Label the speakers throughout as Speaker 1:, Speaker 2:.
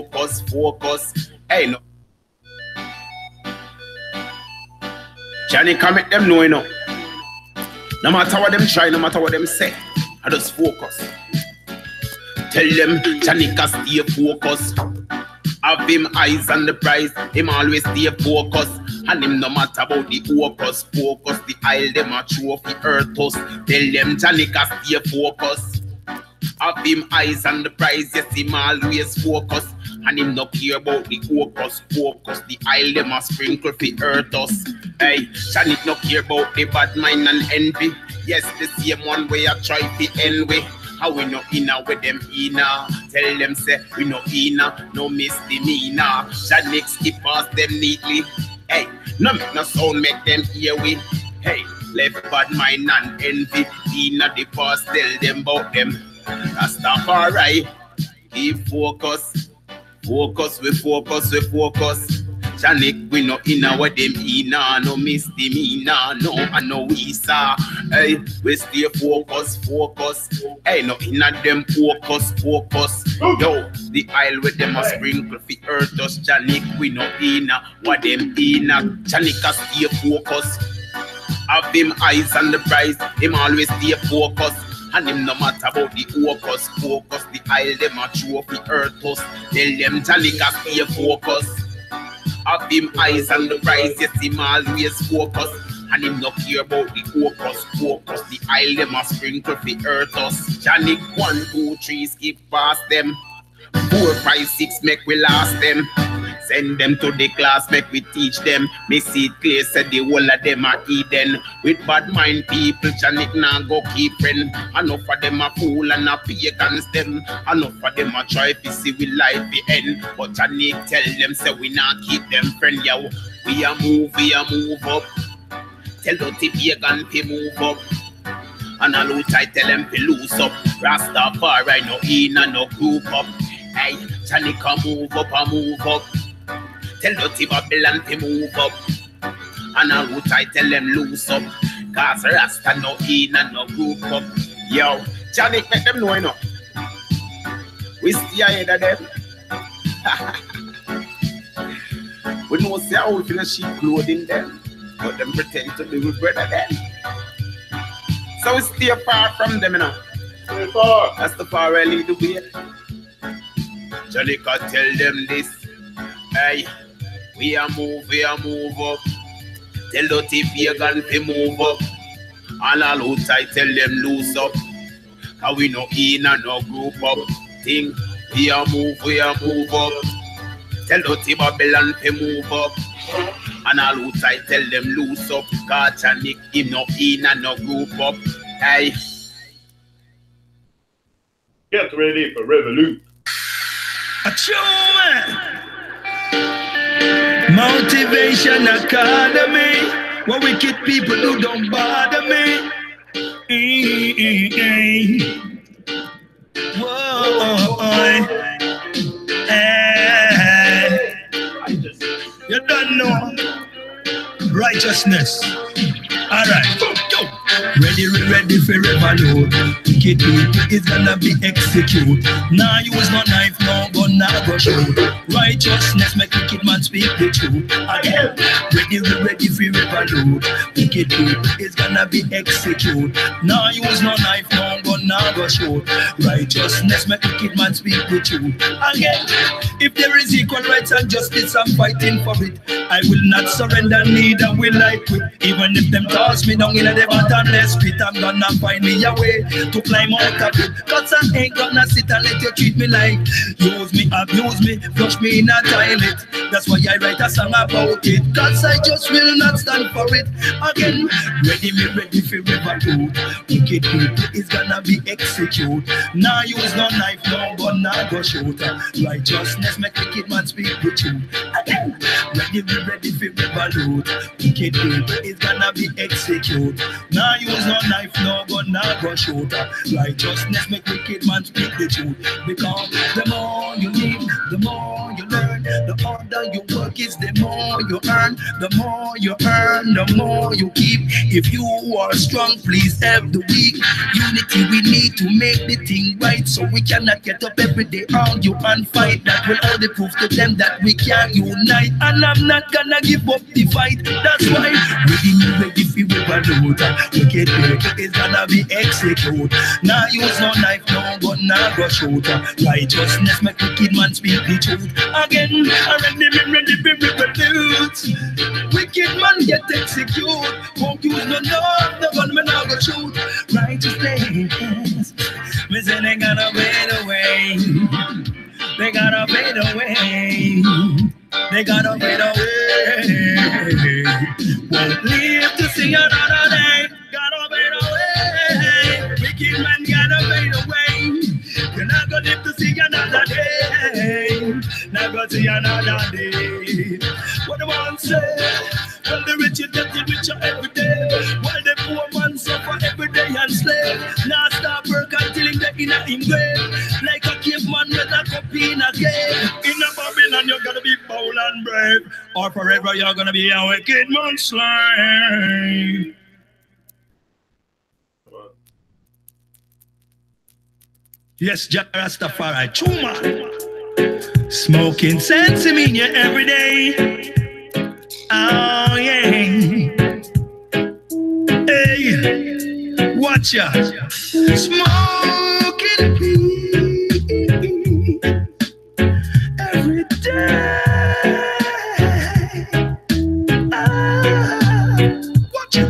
Speaker 1: focus, focus. Hey, no. Johnny can make them know, you know. No matter what them try, no matter what them say, I just focus. Tell them Johnny can stay focused. Have him eyes on the prize, him always stay focused. And him no matter about the focus, focus the aisle, them a trophy earth us. Tell them Johnny can stay focused. Have him eyes on the prize, yes, him always focused. And him no care about the focus, focus the aisle, them a sprinkle fi earth us. Hey, Johnny no care about the bad mind and envy. Yes, the same one way I try to end with. How we no inna with them inna. Tell them say we no inna, no misdemeanor. Johnny skip past them neatly. Hey, no make no sound, make them hear we. Hey, left bad mind and envy. Inna the past, tell them about them. Rastafari, keep focus. Focus, we focus, we focus. Janik, we no inna with them inna, no misdemeanor, no and no visa. Hey, we stay focus, focus. Hey, no inna them focus, focus. Yo, the aisle with them a sprinkle fi earth us. Janik, we no inna with them inna. Janik a stay focus. Have him eyes on the prize, him always stay focus. And him no matter about the focus, focus the aisle, them a trophy earth us. Tell them Janika stay focus. Have him eyes on the prize, yes, him always focus. And him no care about the focus, focus the aisle, them a sprinkle fi earth us. Janik 1, 2, 3, skip past them. 4, 5, 6, make we last them. Send them to the class, make we teach them. Me see it clear, said the whole of them are Eden. With bad mind people, Janik now go keep friend. Enough of them a fool and a pagans them. Enough of them a try to see we life the end. But Janik tell them, say we not keep them friend, yo. We a move up. Tell the pagan to move up. And a loot I tell them to loose up. Rastafari no in and no group up. Hey, Janik a move up. Tell the Babylon to move up. And a root I tell them loose up. Cause Rasta no in and no group up. Yo, Janik make them know enough. We stay ahead of them. We know say how we feel sheep clothing them. But them pretend to be with brother them. So we stay far from them, you know. Stay far. That's the far I lead the way. Janik tell them this. Hey. We a move up. Tell the pagan to move up. And all who tight tell them loose up. Cause we no in and no group up. Thing, we a move up. Tell the Babylon to move up. And all who tight tell them loose up. Cause Janik him no in and no group up. Hey.
Speaker 2: Get ready for revolution.
Speaker 3: Achoo, Motivation Academy. What wicked people do don't bother me. Whoa, hey. You don't know righteousness. Alright, yo. Ready for revolute. Wicked people is gonna be executed. Nah, use no knife, no gun, nah go shoot. Righteousness make wicked man speak the truth. Again, ready for revolute. Wicked people is gonna be executed. Nah, use no knife, no gun, nah go shoot. Righteousness make wicked man speak the truth. Again, if there is equal rights and justice, I'm fighting for it. I will not surrender, neither will I quit. Even if them toss me down in the bottomless pit, I'm gonna find me a way to climb out of it. Cause I ain't gonna sit and let you treat me like use me, abuse me, flush me in a toilet. That's why I write a song about it. Cause I just will not stand for it. Again, ready for revolute. Wicked people is gonna be executed. Now use no knife, no gun, no go shoot. Righteousness make wicked man speak the truth. Again, ready for revolute. Wicked people is gonna be executed. Now use no knife, no gun, no go shoot. Righteousness make wicked man speak the truth. Because the more you live, the more you learn. The harder you work is the more you earn. The more you earn, the more you keep. If you are strong, please help the weak. You unity we need to make the thing right. So we cannot get up every day, argue and fight. That will only prove to them that we can unite. And I'm not gonna give up the fight. That's why ready for overload. Wicked people is gonna be executed. Now use no knife, no gun, now go shoot. Righteousness make wicked man speak the truth. Again, I ready for revolute. Wicked man get executed. Won't use no knife, no gun, me now go shoot. Righteousness, me say they gotta fade away. They gotta fade away. They gotta fade away. Won't live to see another day. Gotta fade away. Wicked man gotta fade away. You're not gonna live to see another day. Not gonna see another day. What the man say? Well, the rich is getting richer every day, while the poor man suffer every day and slave. Now stop work until him get in a him grave. Like a caveman with a cup in a cave. In a Babylon you're gonna be bold and brave, or forever you're gonna be a wicked man's slave. Yes, Jack Rastafari, Chuma. Smoking sense in you every day. Oh yeah. Hey, watch ya. Smoking weed every day. Watch ya.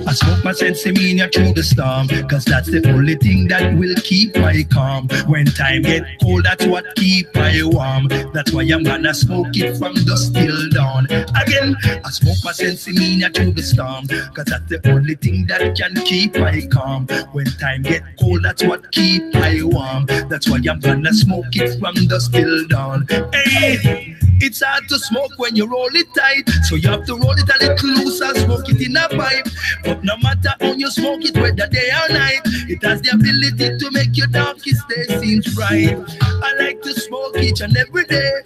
Speaker 3: I smoke my sensimania through the storm, cause that's the only thing that will keep my calm. When time get cold, that's what keep my warm. That's why I'm gonna smoke it from dusk till dawn. Again, I smoke my sensimania through the storm, cause that's the only thing that can keep my calm. When time get cold, that's what keep my warm. That's why I'm gonna smoke it from dusk till dawn. Hey, it's hard to smoke when you roll it tight, so you have to roll it a little looser, smoke it in a pipe. But no matter how you smoke it, whether day or night, it has the ability to make your darkest day seem bright. I like to smoke each and every day.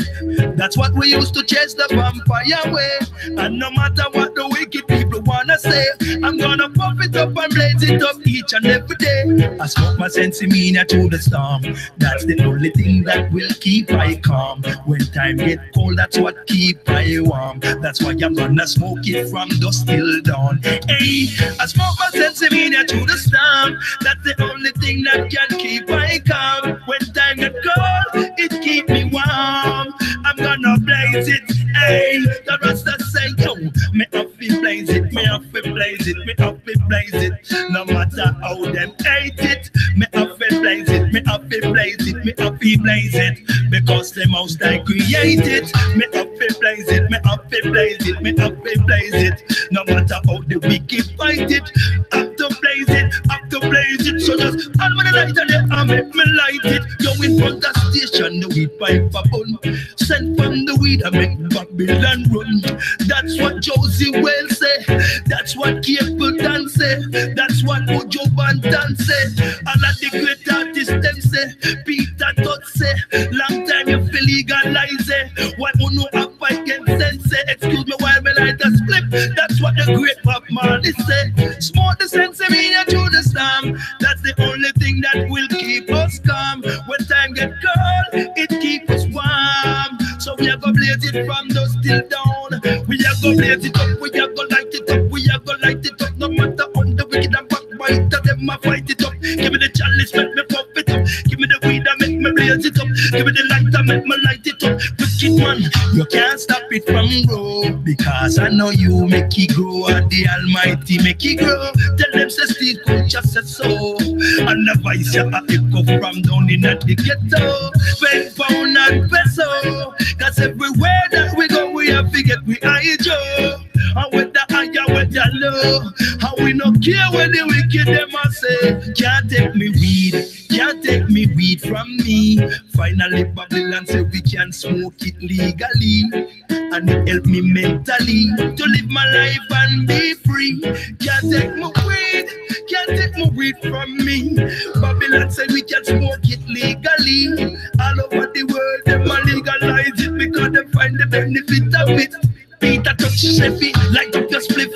Speaker 3: That's what we used to chase the vampire away. And no matter what the wicked people wanna say, I'm gonna pump it up and blaze it up each and every day. I smoke my sensimania through the storm. That's the only thing that will keep my calm. When time get cold, that's what keep my warm. That's why I'm gonna smoke it from dusk till dawn. Hey, I smoke my sensimania through the storm. That's the only thing that can keep my calm. When time get cold, it keep me warm. I'm gonna blaze it. Hey, the Rasta say, yo, me up to blaze it, me up to blaze it, me up to blaze it. No matter how them hate it, me up to blaze it, me up to blaze it, me up to blaze it. Because the most I create it, me up to blaze it, me up to blaze it, me up to blaze it. No matter how the wicked fight it, up to blaze it, up to blaze it. So just on with the light and the arm, make me light it. Yo, in front of the station, the weed pipe a bun. Send from the weed and make Babylon run. That's what Josie Well say. That's what Capel Dan say. That's what Ojo Bantan say. All of the great artists them say. Peter Todd say. Long time you feel legalize it. What you know up against sense say. Excuse me while me light a split. That's what the great Pop Marley say. Smoke the sensimania through the storm. That's the only thing that will keep us calm. When time get cold, it keep us warm. So we are gonna blaze it from dusk till dawn. We are gonna blaze it up, we are gonna light it up, we are gonna light it up. No matter on the wicked and backbiter, them a fight it up. Give me the chalice, make me pop it up. Give me the weed and make me blaze it up. Give me the light and make me light it up. Wicked man, you can't stop it from grow, because I know you make it grow, and the Almighty make it grow. Tell them say Steve culture said so, and the vice you a echo from down in the ghetto. Pen, pound and peso, cause everywhere that we go we have to get we eye Joe. And with the higher, with the low, how we no care when the wicked them a say. Can't take me weed, can't take me weed from me. Finally Babylon say we can smoke it legally, and it help me mentally to live my life and be free. Can't take my weed, can't take my weed from me. Babylon say we can smoke it legally. All over the world them a legalize it, because they find the benefit of it. Peter touch Chevy, light up your spliff,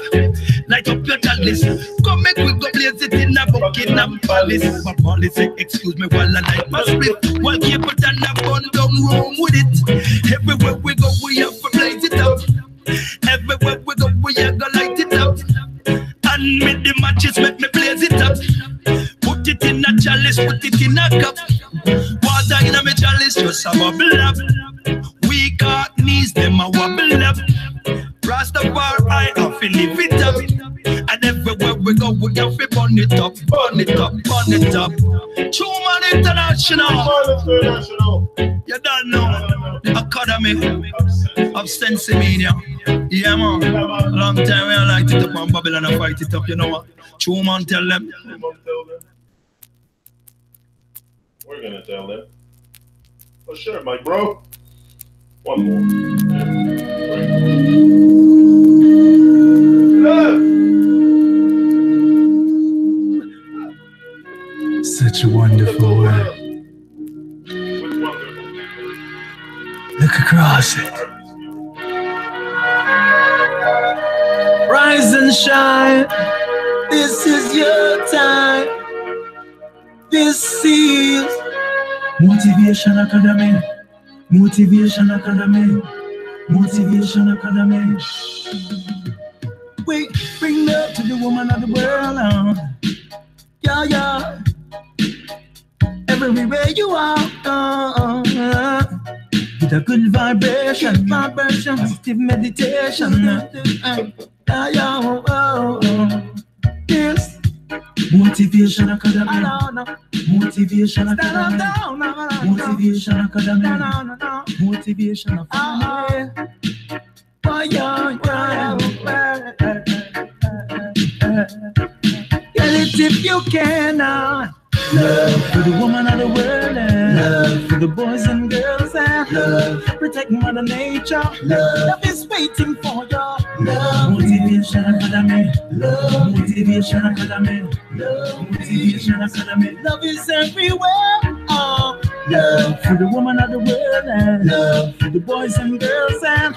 Speaker 3: light up your chalice. Come make we go blaze it in a Buckingham. Wallace. My Wallace say, excuse me while I light my split. While keep it and I bun down room with it. Everywhere we go, we have to blaze it up. Everywhere we go, we have to light it up. And with the matches, make me blaze it up. Put it in a chalice, put it in a cup. Water in a me chalice, just a bubble up. We got knees, them a wobble up. Rastafari, I feel live it up. And everywhere we go, we have to burn it up, burn it up, burn it up. Human International. You don't know. Academy of Sense Media. Yeah, man. Long time we light it up and Babylon and fight it up. You know what? Human tell them.
Speaker 2: We're gonna tell them. Oh, sure, my bro. One more.
Speaker 3: Such a wonderful way. Look across it. Rise and shine. This is your time. This is Motivation Academy. Motivation Academy. Motivation Academy. We bring love to the woman of the world. Yeah, yeah. Everywhere you are, with a good vibration, positive meditation. Yeah, yeah. Yes. Motivation Academy. Motivation Academy. Motivation Academy. Motivation Academy. Get it if you can. Love for the woman of the world, love for the boys and girls, love protect Mother Nature. Love is waiting for you. Love Motivation Academy. Love Motivation Academy. Love Motivation Academy. Love is everywhere. Love for the woman of the world, love for the boys and girls, love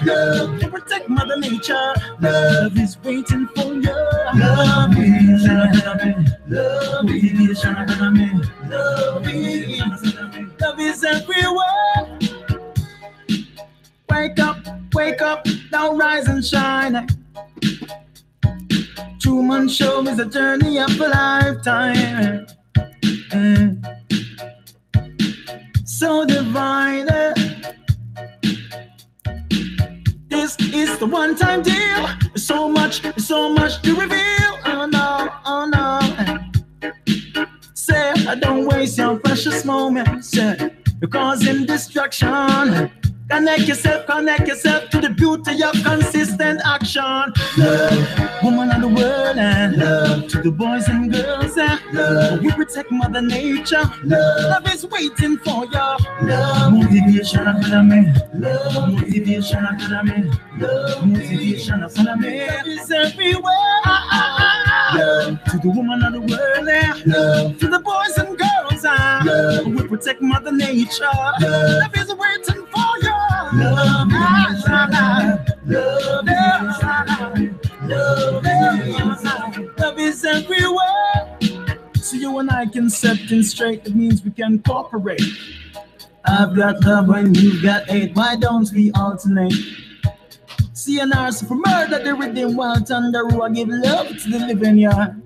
Speaker 3: to protect Mother Nature. Love is waiting for you. Love Motivation Academy. Love Motivation Academy. Love is everywhere. Wake up, now rise and shine. Truman Show is a journey of a lifetime. So divine. This is the one-time deal. So much to reveal. Oh no. Say, don't waste your precious moments. You're causing destruction. Connect yourself to the beauty of consistent action. Love, woman of the world, and love to the boys and girls. Love, we protect Mother Nature. Love is waiting for you. Love, Motivation Academy. Love, Motivation Academy. Love, Motivation Academy. Love is everywhere. Love to the woman of the world. Love to the boys and girls. Love, we protect Mother Nature. Love is waiting for you. Love, love is everywhere. So you and I can set things straight. It means we can cooperate. I've got love when you've got hate. Why don't we alternate? CNRs for murder, the rhythm while thunder. I give love to the living yard.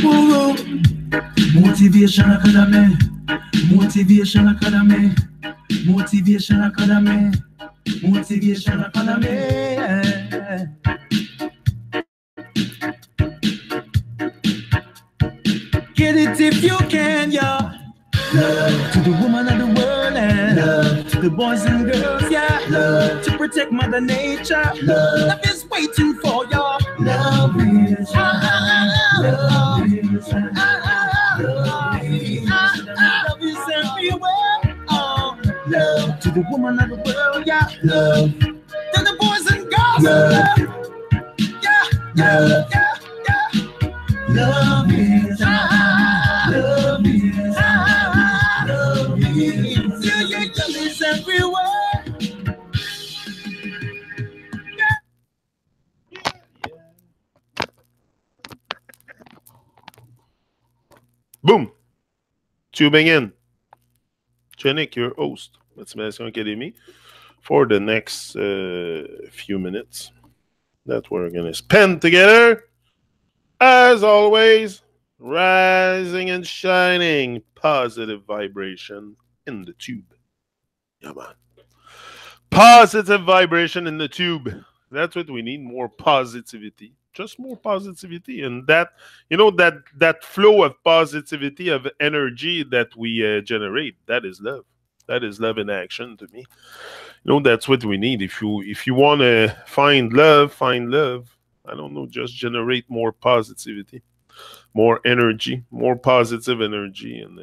Speaker 3: Woo. Motivation Academy. Motivation Academy. Motivation Academy. Motivation Academy. Get it if you can, yeah. Love to the woman of the world, and love to the boys and girls, yeah. Love to protect Mother Nature. Love is waiting for you. Love is love is love is everywhere. Love to the woman of the world, yeah. Love to the boys and girls, love. Yeah. Love is love is love is everywhere.
Speaker 2: Boom. Tubing in. Jenik, your host. Mathematics Academy for the next few minutes that we're going to spend together. As always, rising and shining. Positive vibration in the tube. Yeah, man. Positive vibration in the tube. That's what we need. More positivity. Just more positivity. And that, you know, that flow of positivity, of energy that we generate, that is love. That is love in action to me. You know, that's what we need. If you want to find love, find love. I don't know, just generate more positivity, more energy, more positive energy, and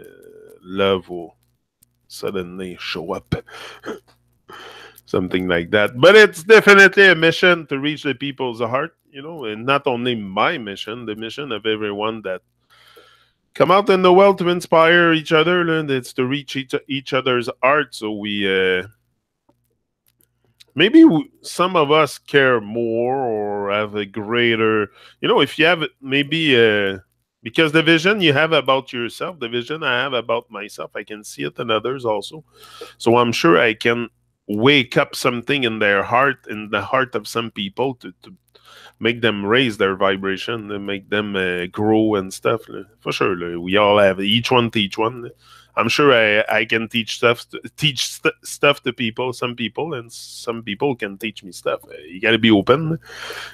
Speaker 2: love will suddenly show up. Something like that. But it's definitely a mission to reach the people's heart, you know, and not only my mission, the mission of everyone that come out in the world to inspire each other, and it's to reach each other's heart. So we maybe some of us care more or have a greater, you know, if you have maybe because the vision you have about yourself, the vision I have about myself, I can see it in others also. So I'm sure I can wake up something in their heart, in the heart of some people, to make them raise their vibration, and make them grow and stuff. For sure, we all have, each one teach one. I'm sure I can teach stuff to people, some people, and some people can teach me stuff. You got to be open.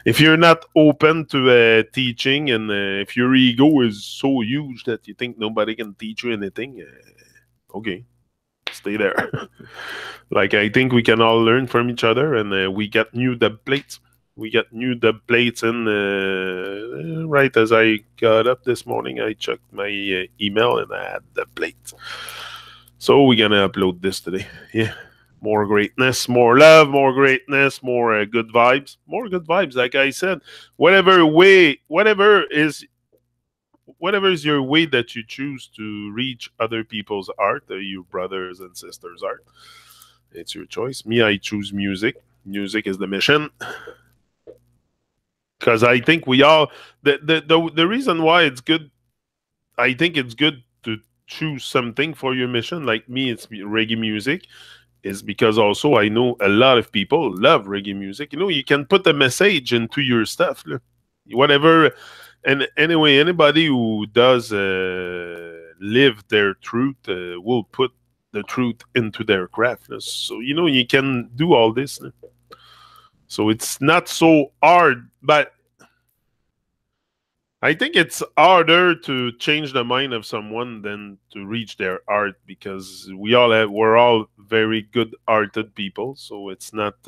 Speaker 2: If you're not open to teaching, and if your ego is so huge that you think nobody can teach you anything, okay, stay there. Like, I think we can all learn from each other, and we get new dub plates. We got new dub plates in right as I got up this morning. I checked my email and I had the plate. So we're gonna upload this today. Yeah, more greatness, more love, more greatness, more good vibes, more good vibes. Like I said, whatever is your way that you choose to reach other people's art, your brothers and sisters' art, it's your choice. Me, I choose music. Music is the mission. Because I think we all, the reason why it's good, I think it's good to choose something for your mission. Like me, it's reggae music, is because also I know a lot of people love reggae music. You know, you can put a message into your stuff, whatever. And anyway, anybody who does live their truth will put the truth into their craft. So, you know, you can do all this. So it's not so hard, but I think it's harder to change the mind of someone than to reach their art, because we're all very good-hearted people. So it's not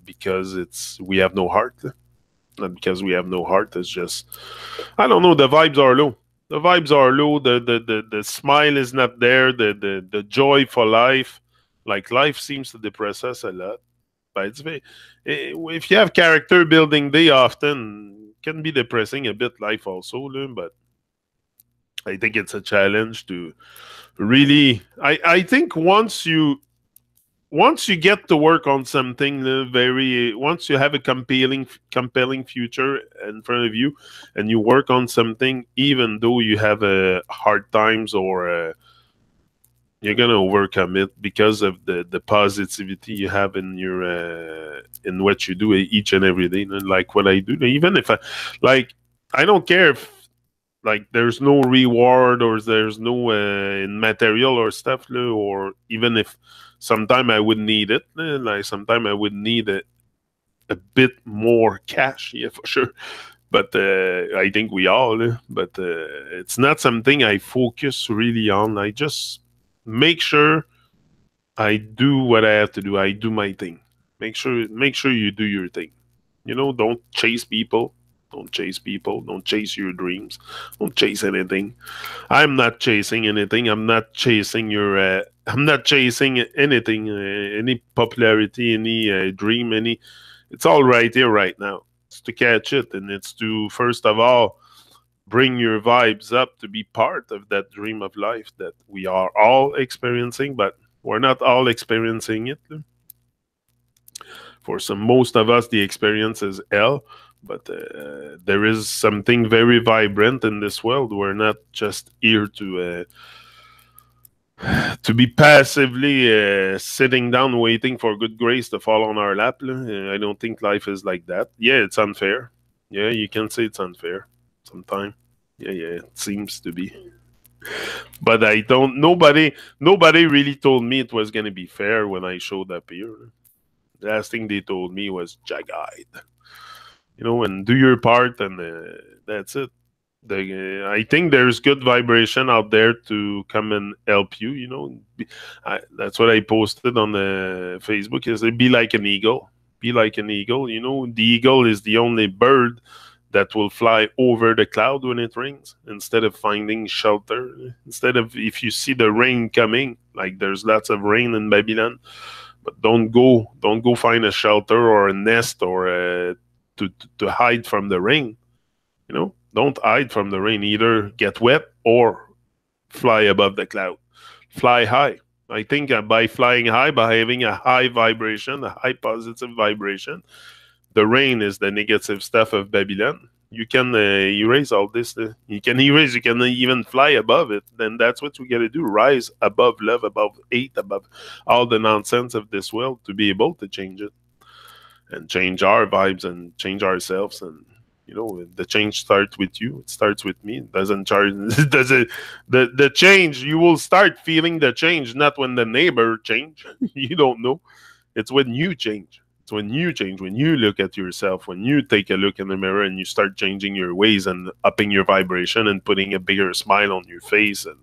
Speaker 2: because we have no heart. Not because we have no heart. It's just, I don't know. The vibes are low. The vibes are low. The smile is not there. The joy for life, like life seems to depress us a lot. But it's very, if you have character building day, often can be depressing a bit, life also. But I think it's a challenge to really. I think once you get to work on something once you have a compelling future in front of you, and you work on something, even though you have hard times or you're gonna overcome it because of the positivity you have in your in what you do each and every day. And like what I do, even if I don't care if like there's no reward or there's no material or stuff, or even if sometime I would need it, like sometime I would need a bit more cash, yeah, for sure. But I think we all, but it's not something I focus really on. I just make sure I do what I have to do. I do my thing. Make sure you do your thing. You know, don't chase people. Don't chase people. Don't chase your dreams. Don't chase anything. I'm not chasing anything. I'm not chasing your. I'm not chasing anything. Any popularity. Any dream. Any. It's all right here, right now. It's to catch it, and it's to first of all bring your vibes up to be part of that dream of life that we are all experiencing, but we're not all experiencing it. For most of us, the experience is hell, But there is something very vibrant in this world. We're not just here to be passively sitting down waiting for good grace to fall on our lap. I don't think life is like that. Yeah, it's unfair. Yeah, you can say it's unfair sometimes. Yeah, it seems to be. But I don't. Nobody really told me it was gonna be fair when I showed up here. The last thing they told me was jag-eyed, and do your part, and that's it. I think there's good vibration out there to come and help you. That's what I posted on the Facebook. Is be like an eagle. Be like an eagle. The eagle is the only bird that will fly over the cloud when it rains instead of finding shelter. Instead of, if you see the rain coming, like there's lots of rain in Babylon, but don't go find a shelter or a nest or to hide from the rain. Don't hide from the rain. Either get wet or fly above the cloud. Fly high. I think by flying high, by having a high vibration, a high positive vibration, the rain is the negative stuff of Babylon. You can erase all this. You can even fly above it. Then that's what we got to do. Rise above love, above hate, above all the nonsense of this world to be able to change it. And change our vibes and change ourselves. And, the change starts with you. It starts with me. It doesn't charge. The change, you will start feeling the change, not when the neighbor change. You don't know. It's when you change. It's when you change, when you look at yourself, when you take a look in the mirror and you start changing your ways and upping your vibration and putting a bigger smile on your face and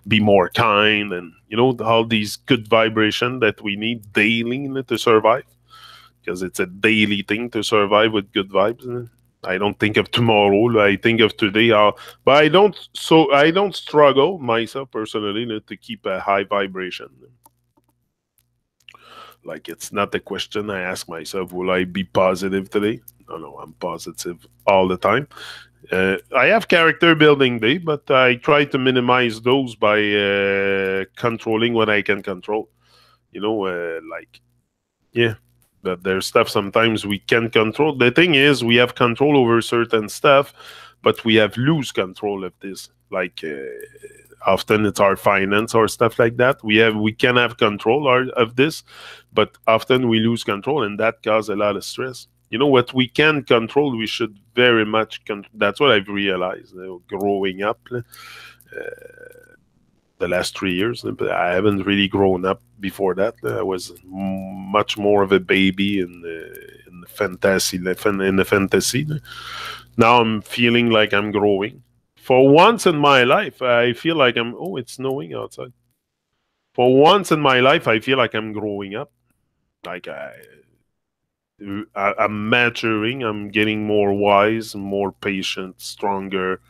Speaker 2: be more kind and, all these good vibration that we need daily to survive. Because it's a daily thing to survive with good vibes. I don't think of tomorrow. I think of today. But I don't struggle myself personally to keep a high vibration. Like, it's not a question I ask myself, will I be positive today? No, I'm positive all the time. I have character building day, but I try to minimize those by controlling what I can control. But there's stuff sometimes we can control. The thing is, we have control over certain stuff, but we have loose control of this. Like, often it's our finance or stuff like that. We can have control of this, but often we lose control, and that causes a lot of stress. What we can control, we should very much that's what I've realized growing up the last 3 years. But I haven't really grown up before that. I was much more of a baby in the fantasy. Now I'm feeling like I'm growing. For once in my life, I feel like it's snowing outside. For once in my life, I feel like I'm growing up. Like I'm maturing. I'm getting more wise, more patient, stronger.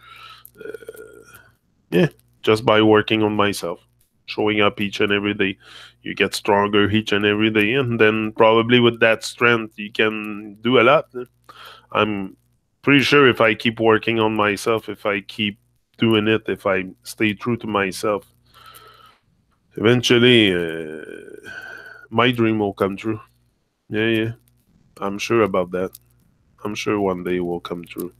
Speaker 2: Just by working on myself, showing up each and every day. You get stronger each and every day, and then probably with that strength, you can do a lot. I'm pretty sure if I keep working on myself, if I keep doing it, if I stay true to myself, eventually my dream will come true. Yeah. I'm sure about that. I'm sure one day it will come true.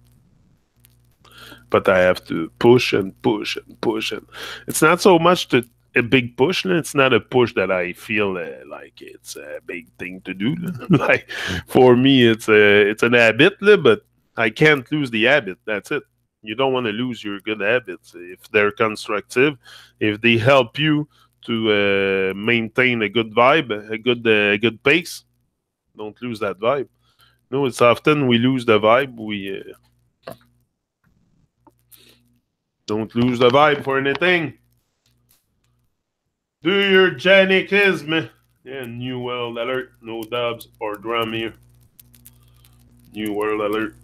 Speaker 2: But I have to push and push and push. And it's not so much a big push. It's not a push that I feel like it's a big thing to do. Like, for me, it's an habit, but I can't lose the habit. That's it. You don't want to lose your good habits. If they're constructive, if they help you to maintain a good vibe, a good pace, don't lose that vibe. No, it's often we lose the vibe. We don't lose the vibe for anything. Do your Janikism. Yeah, New World Alert. No dubs or drum here. New World Alert.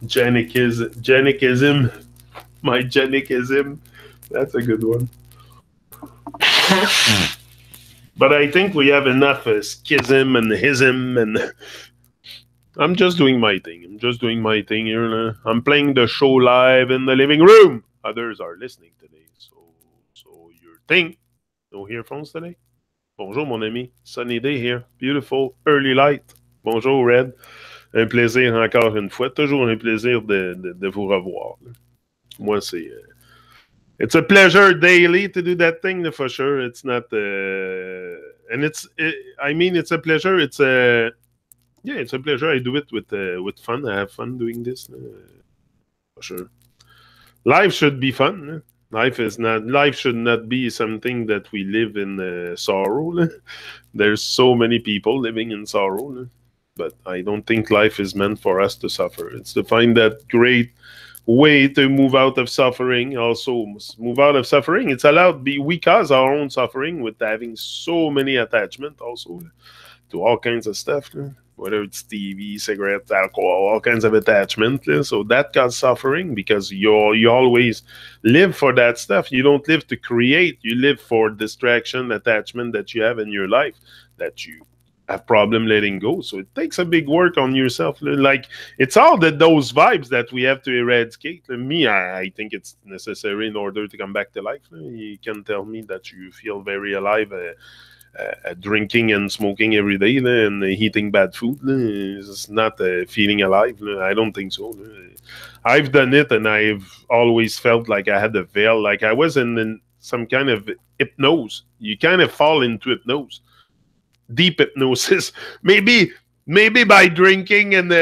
Speaker 2: Janikism. My Janikism. That's a good one. But I think we have enough schism and hism, and I'm just doing my thing. I'm just doing my thing here. I'm playing the show live in the living room. Others are listening today. So your thing. No earphones today? Bonjour, mon ami. Sunny day here. Beautiful early light. Bonjour, Red. Un plaisir encore une fois. Toujours un plaisir de vous revoir. Moi, c'est... it's a pleasure daily to do that thing, for sure. It's not... and I mean, it's a pleasure. It's a... Yeah, it's a pleasure. I do it with fun. I have fun doing this. For sure. Life should be fun. Life should not be something that we live in sorrow. There's so many people living in sorrow. But I don't think life is meant for us to suffer. It's to find that great way to move out of suffering. Also, move out of suffering. It's allowed. We cause our own suffering with having so many attachments also to all kinds of stuff. Whether it's TV, cigarettes, alcohol, all kinds of attachment. So that causes suffering because you always live for that stuff. You don't live to create. You live for distraction, attachment that you have in your life that you have problem letting go. So it takes a big work on yourself. Like, it's all those vibes that we have to eradicate. Me, I think it's necessary in order to come back to life. You can tell me that you feel very alive drinking and smoking every day and eating bad food. It's not feeling alive. I don't think so. I've done it, and I've always felt like I had a veil, like I was in some kind of hypnosis. You kind of fall into hypnosis, deep hypnosis. Maybe by drinking and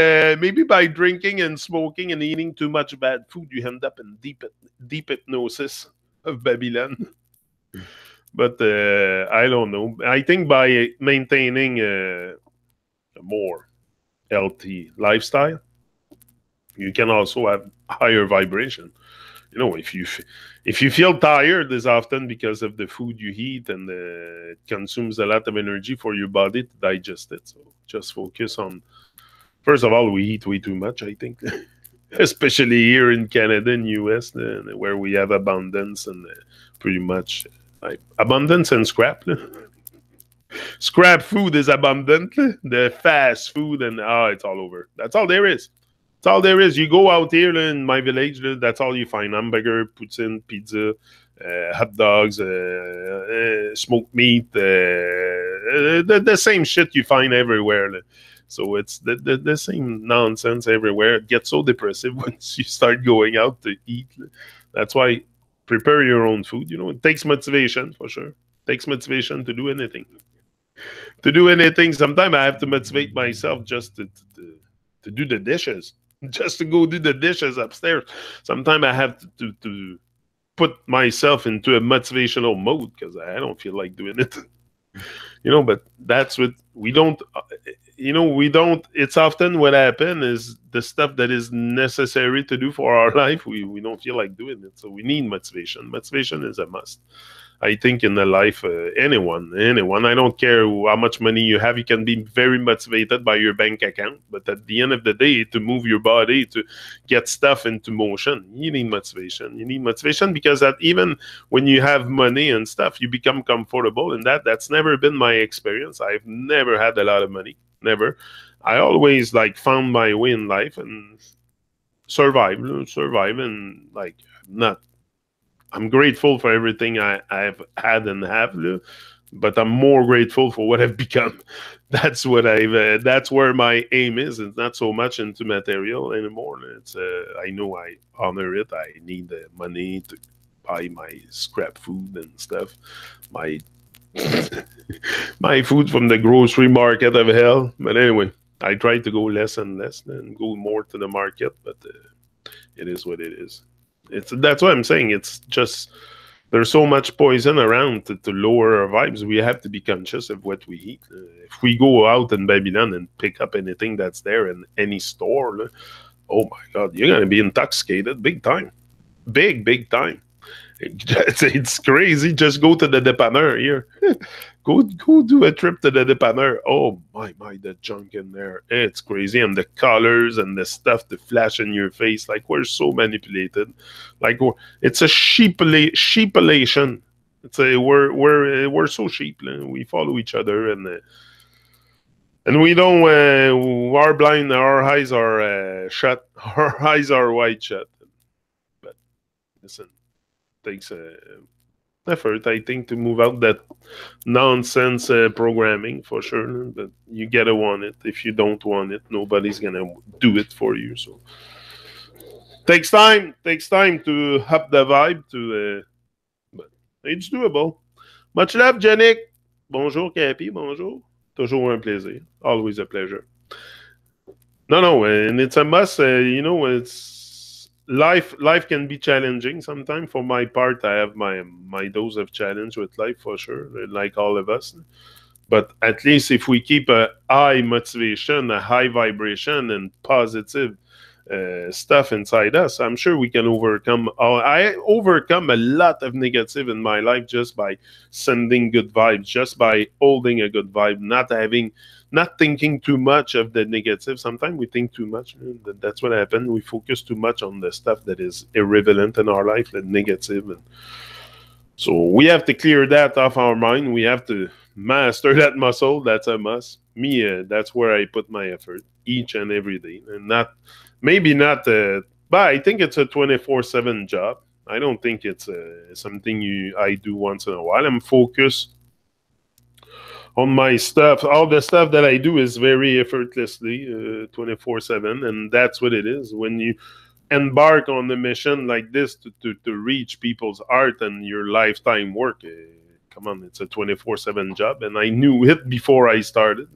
Speaker 2: smoking and eating too much bad food, you end up in deep hypnosis of Babylon. But I don't know. I think by maintaining a more healthy lifestyle, you can also have higher vibration. You know, if you feel tired, it's often because of the food you eat, and it consumes a lot of energy for your body to digest it. So just focus on. First of all, we eat way too much, I think, especially here in Canada and US, where we have abundance and pretty much. Abundance and scrap. Scrap food is abundant. The fast food and it's all over. That's all there is. That's all there is. You go out here in my village, that's all you find. Hamburger, poutine, pizza, hot dogs, smoked meat, the same shit you find everywhere. So it's the same nonsense everywhere. It gets so depressive once you start going out to eat. That's why prepare your own food. You know, it takes motivation, for sure. It takes motivation to do anything. Sometimes I have to motivate myself just to do the dishes. Just to go do the dishes upstairs. Sometimes I have to put myself into a motivational mode because I don't feel like doing it. You know, but that's what we don't. It's often what happens is the stuff that is necessary to do for our life, we don't feel like doing it. So we need motivation. Motivation is a must. I think in the life, anyone, I don't care how much money you have, you can be very motivated by your bank account. But at the end of the day, to move your body, to get stuff into motion, you need motivation. You need motivation because that even when you have money and stuff, you become comfortable. And that's never been my experience. I've never had a lot of money. Never. I always found my way in life and survive and not. I'm grateful for everything I've had and have, but I'm more grateful for what I've become. That's what that's where my aim is. It's not so much into material anymore. It's I know I honor it. I need the money to buy my scrap food and stuff. My food from the grocery market of hell. But anyway, I try to go less and less and go more to the market. But it is what it is. That's what I'm saying. It's just there's so much poison around to lower our vibes. We have to be conscious of what we eat. If we go out in Babylon and pick up anything that's there in any store, oh my God, you're gonna be intoxicated big time, big time. It's crazy. Just go to the dépanneur here. Go do a trip to the dépanneur. Oh my, the junk in there. It's crazy. And the colors and the stuff to flash in your face. We're so manipulated. It's a sheepulation. It's we're so sheep. We follow each other and we don't our blind, our eyes are shut. Our eyes are wide shut. But listen. effort, I think, to move out that nonsense programming for sure. But you gotta want it. If you don't want it, nobody's gonna do it for you. So takes time to up the vibe to, but it's doable. Much love, Janik. Bonjour, Cappy. Bonjour. Toujours un plaisir. Always a pleasure. No, and it's a must. You know, it's life. Life can be challenging sometimes. For my part, I have my dose of challenge with life for sure, like all of us. But at least if we keep a high motivation, a high vibration, and positive stuff inside us, I'm sure we can overcome. I overcome a lot of negative in my life just by sending good vibes, just by holding a good vibe, not thinking too much of the negative. Sometimes we think too much. That's what happens. We focus too much on the stuff that is irrelevant in our life, the negative. And so we have to clear that off our mind. We have to master that muscle. That's a must. Me, that's where I put my effort each and every day, and not. Maybe not, but I think it's a 24/7 job. I don't think it's something I do once in a while. I'm focused on my stuff. All the stuff that I do is very effortlessly, 24/7, and that's what it is. When you embark on a mission like this to reach people's heart and your lifetime work, come on, it's a 24/7 job, and I knew it before I started.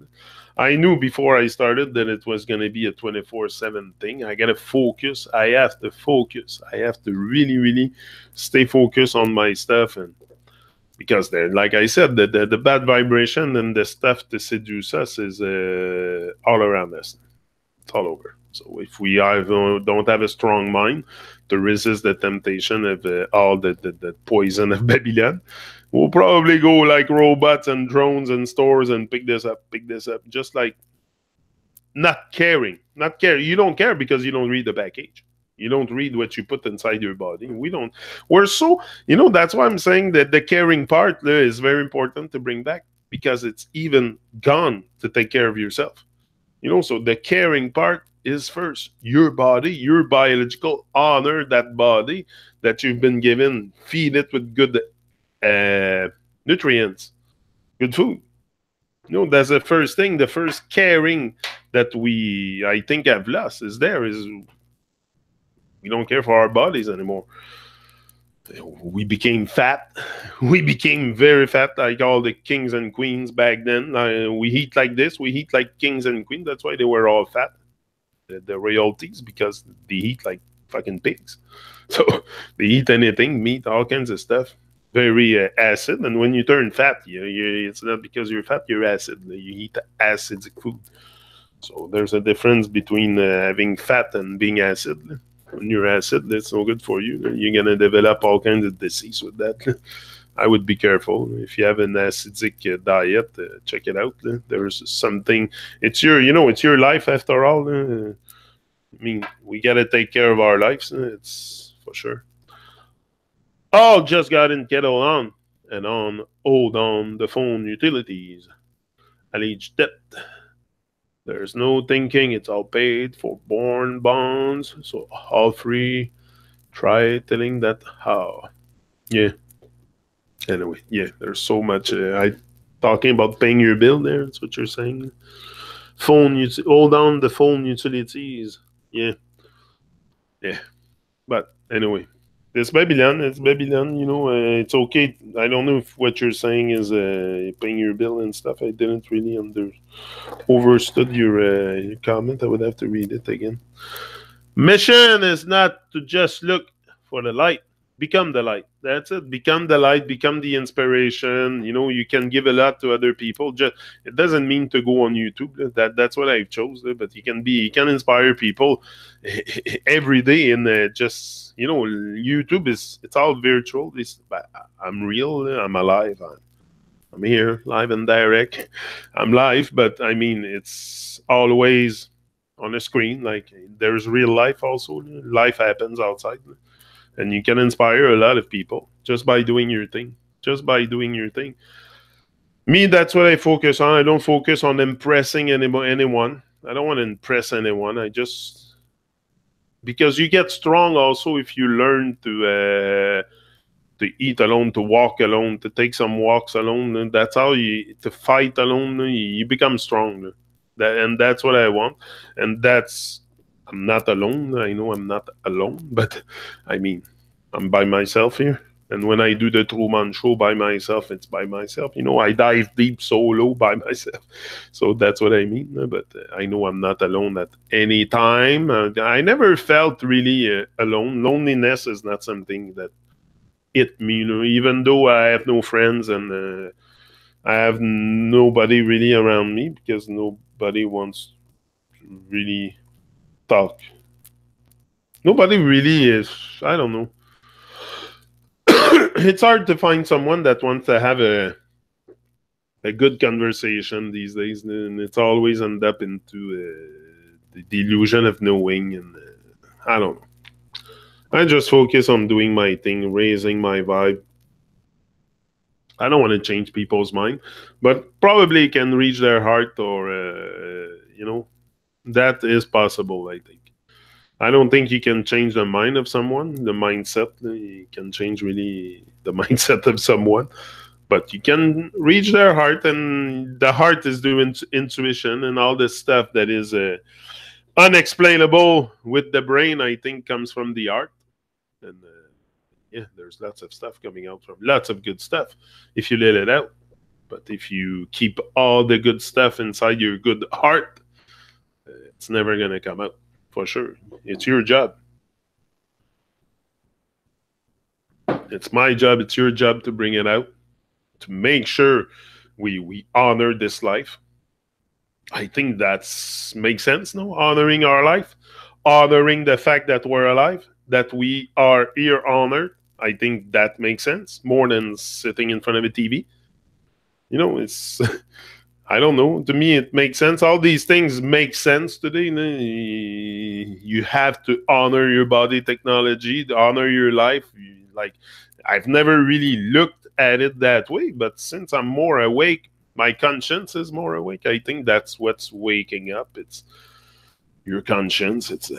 Speaker 2: I knew before I started that it was going to be a 24/7 thing. I got to focus. I have to focus. I have to really, really stay focused on my stuff. And because, like I said, the bad vibration and the stuff to seduce us is all around us. It's all over. So if we don't have a strong mind to resist the temptation of all the poison of Babylon, we'll probably go like robots and drones and stores and pick this up, just like not caring. You don't care because you don't read the package. You don't read what you put inside your body. We're so, that's why I'm saying that the caring part is very important to bring back, because it's even gone to take care of yourself. So the caring part is first. Your body, your biological, honor that body that you've been given. Feed it with good nutrients, good food. That's the first thing. The first caring that I think I've lost is we don't care for our bodies anymore. We became fat. We became very fat, like all the kings and queens back then. We eat like this. We eat like kings and queens. That's why they were all fat. The royalties, because they eat like fucking pigs. So they eat anything, meat, all kinds of stuff. Very acid. And when you turn fat, it's not because you're fat, you're acid. You eat acidic food. So there's a difference between having fat and being acid. When you're acid, that's no good for you. You're going to develop all kinds of disease with that. I would be careful. If you have an acidic diet, check it out. There's something. It's your life after all. I mean, we got to take care of our lives. It's for sure. All just got in kettle on and on. Hold on the phone utilities. Allege debt. There's no thinking. It's all paid for born bonds. So all free. Try telling that how. Yeah. Anyway, yeah, there's so much. Talking about paying your bill there. That's what you're saying. Hold on the phone utilities. Yeah. But anyway, it's Babylon. It's Babylon. It's okay. I don't know if what you're saying is paying your bill and stuff. I didn't really overstood your comment. I would have to read it again. Mission is not to just look for the light. Become the light. That's it. Become the light. Become the inspiration. You can give a lot to other people. It doesn't mean to go on YouTube. That's what I chose. But you can inspire people every day. And YouTube it's all virtual. I'm real. I'm alive. I'm here, live and direct. I'm live, but I mean it's always on a screen. Like there's real life also. Life happens outside. And you can inspire a lot of people just by doing your thing. Me, that's what I focus on. I don't focus on impressing anyone. I don't want to impress anyone. Because you get strong also if you learn to to eat alone, to walk alone, to take some walks alone. And that's how to fight alone. You become strong. And that's what I want. And I'm not alone. I know I'm not alone, but I mean, I'm by myself here. And when I do the Truman Show by myself, it's by myself. I dive deep solo by myself. So that's what I mean. But I know I'm not alone at any time. I never felt really alone. Loneliness is not something that hit me. Even though I have no friends and I have nobody really around me because nobody wants to really talk. Nobody really is. I don't know. It's hard to find someone that wants to have a good conversation these days, and it's always end up into the illusion of knowing, and I don't know. I just focus on doing my thing, raising my vibe. I don't want to change people's mind, but probably can reach their heart, or that is possible, I think. I don't think you can change the mind of someone, the mindset. You can change really the mindset of someone, but you can reach their heart, and the heart is doing intuition and all this stuff that is unexplainable with the brain, I think, comes from the heart. And yeah, there's lots of stuff coming out from lots of good stuff if you let it out. But if you keep all the good stuff inside your good heart, it's never going to come out. For sure. It's your job. It's my job. It's your job to bring it out, to make sure we honor this life. I think that makes sense, no? Honoring our life, honoring the fact that we're alive, that we are here honored. I think that makes sense more than sitting in front of a TV. It's... I don't know. To me, it makes sense. All these things make sense today. You have to honor your body technology, to honor your life. Like, I've never really looked at it that way, but since I'm more awake, my conscience is more awake. I think that's what's waking up. It's your conscience. It's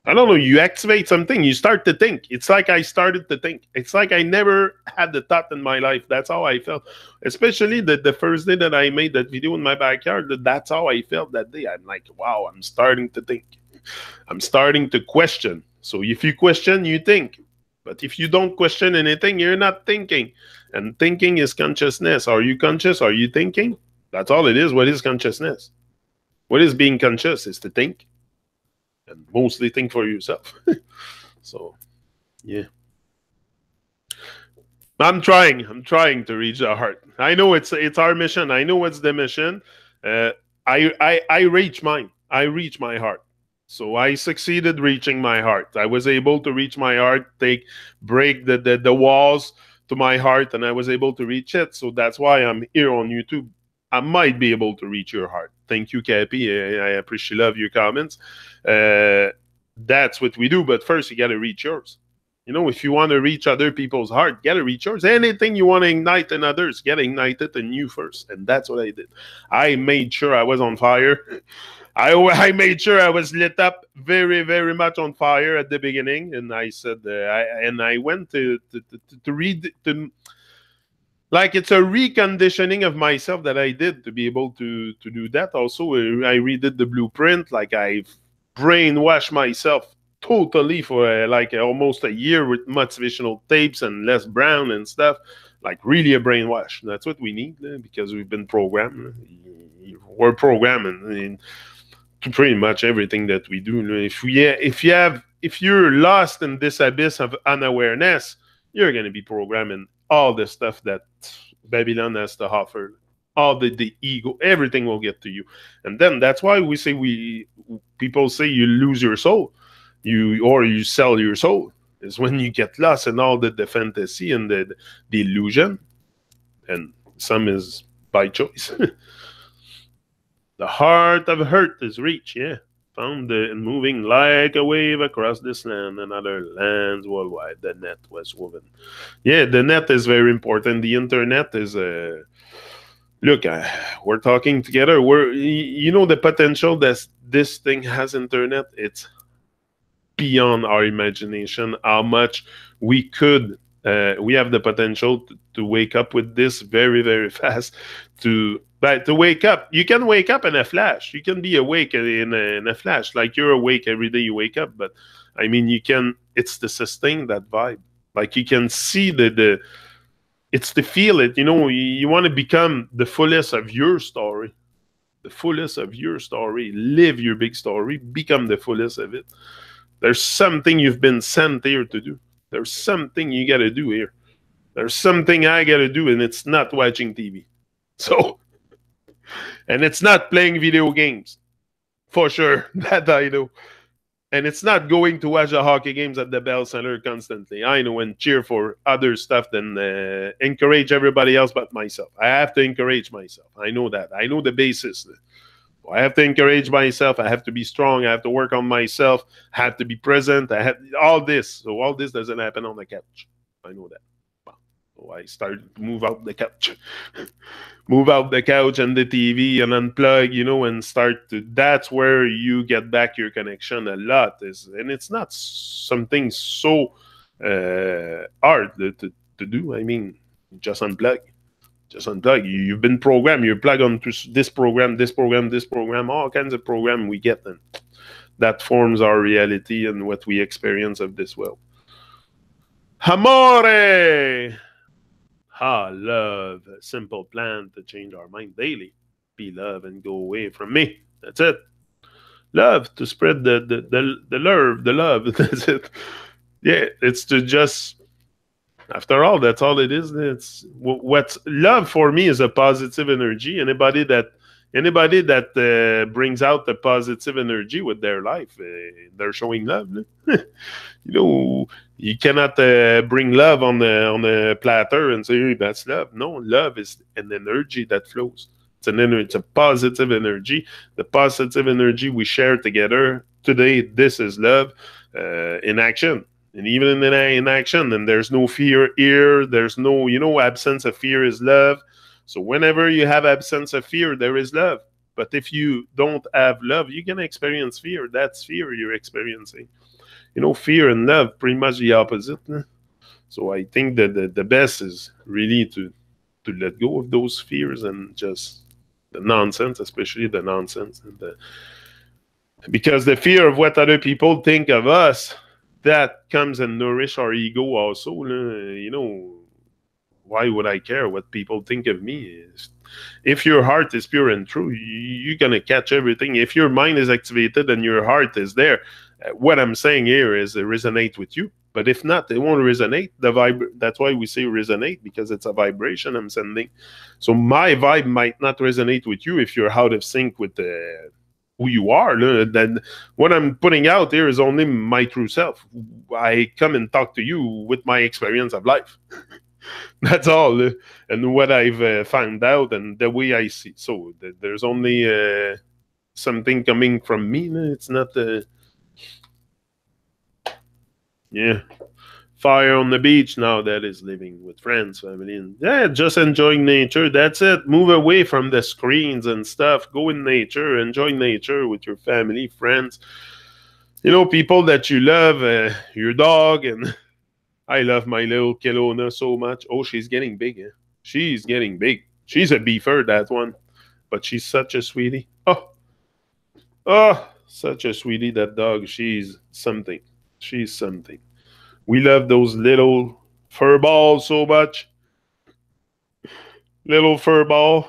Speaker 2: I don't know, you activate something, you start to think. It's like I started to think. It's like I never had the thought in my life. That's how I felt. Especially the first day that I made that video in my backyard, that's how I felt that day. I'm like, wow, I'm starting to think. I'm starting to question. So if you question, you think. But if you don't question anything, you're not thinking. And thinking is consciousness. Are you conscious? Are you thinking? That's all it is. What is consciousness? What is being conscious? Is to think. And mostly think for yourself. So, yeah. I'm trying to reach the heart. I know it's our mission. I know it's the mission. I reach mine. I reach my heart. So I succeeded reaching my heart. I was able to reach my heart, break the walls to my heart, and I was able to reach it. So that's why I'm here on YouTube. I might be able to reach your heart. Thank you, Cappy. I appreciate love your comments. That's what we do. But first, you got to reach yours. If you want to reach other people's heart, you got to reach yours. Anything you want to ignite in others, get ignited in you first. And that's what I did. I made sure I was on fire. I made sure I was lit up very, very much on fire at the beginning. And I said, I went to read... Like, it's a reconditioning of myself that I did to be able to do that. Also, I redid the blueprint. Like, I've brainwashed myself totally for like almost a year with motivational tapes and Les Brown and stuff. Like, really a brainwash. That's what we need because we've been programmed. We're programming to pretty much everything that we do. If you're lost in this abyss of unawareness, you're going to be programming all the stuff that Babylon has to offer, all the ego, everything will get to you. And then that's why we say people say you lose your soul, or you sell your soul, is when you get lost in all the fantasy and the illusion, and some is by choice. The heart of hurt is reached, yeah. Found and moving like a wave across this land and other lands worldwide. The net was woven. Yeah, the net is very important. The internet is look, we're talking together. The potential that this thing has. Internet, it's beyond our imagination. How much we could, we have the potential to wake up with this very, very fast. But to wake up, you can wake up in a flash. You can be awake in a flash. Like you're awake every day you wake up. But I mean, you can, it's to sustain that vibe. Like you can see it's to feel it. You know, you want to become the fullest of your story. The fullest of your story. Live your big story. Become the fullest of it. There's something you've been sent here to do. There's something you got to do here. There's something I got to do, and it's not watching TV. So, and it's not playing video games. For sure. That I know. And it's not going to watch the hockey games at the Bell Center constantly. I know, and cheer for other stuff than encourage everybody else but myself. I have to encourage myself. I know that. I know the basis. I have to encourage myself. I have to be strong. I have to work on myself. I have to be present. I have all this. So all this doesn't happen on the couch. I know that. So I started to move out the couch. Move out the couch and the TV and unplug, you know, and start to, that's where you get back your connection a lot. And it's not something so hard to do. I mean, just unplug. Just unplug. You've been programmed. You plug onto this program, all kinds of program we get, and that forms our reality and what we experience of this world. Amore! Love, a simple plan to change our mind daily. Be love and go away from me. That's it. Love, to spread the love. That's it. Yeah, it's to just, after all, that's all it is. It's what's love for me is a positive energy. Anybody that brings out the positive energy with their life, they're showing love. You know, you cannot bring love on the platter and say, hey, that's love. No, love is an energy that flows. It's a positive energy. The positive energy we share together today, this is love in action. And even in action, and there's no fear here. There's no, you know, absence of fear is love. So whenever you have absence of fear, there is love. But if you don't have love, you're going to experience fear. That's fear you're experiencing. You know, fear and love, pretty much the opposite. So I think that the best is really to let go of those fears and just the nonsense, especially the nonsense. Because the fear of what other people think of us, that comes and nourish our ego also. You know, why would I care what people think of me? If your heart is pure and true, you're going to catch everything. If your mind is activated and your heart is there, what I'm saying here is resonate with you. But if not, it won't resonate. That's why we say resonate, because it's a vibration I'm sending. So my vibe might not resonate with you if you're out of sync with who you are. Then what I'm putting out here is only my true self. I come and talk to you with my experience of life. That's all. And what I've found out and the way I see. So there's only something coming from me. It's not... yeah. Fire on the beach now, that is living with friends, family, and just enjoying nature. That's it. Move away from the screens and stuff. Go in nature. Enjoy nature with your family, friends. You know, people that you love, your dog. And I love my little Kelowna so much. Oh, she's getting big. She's getting big. She's a beefer, that one. But she's such a sweetie. Oh, such a sweetie, that dog. She's something. She's something. We love those little Furball so much. Little Furball.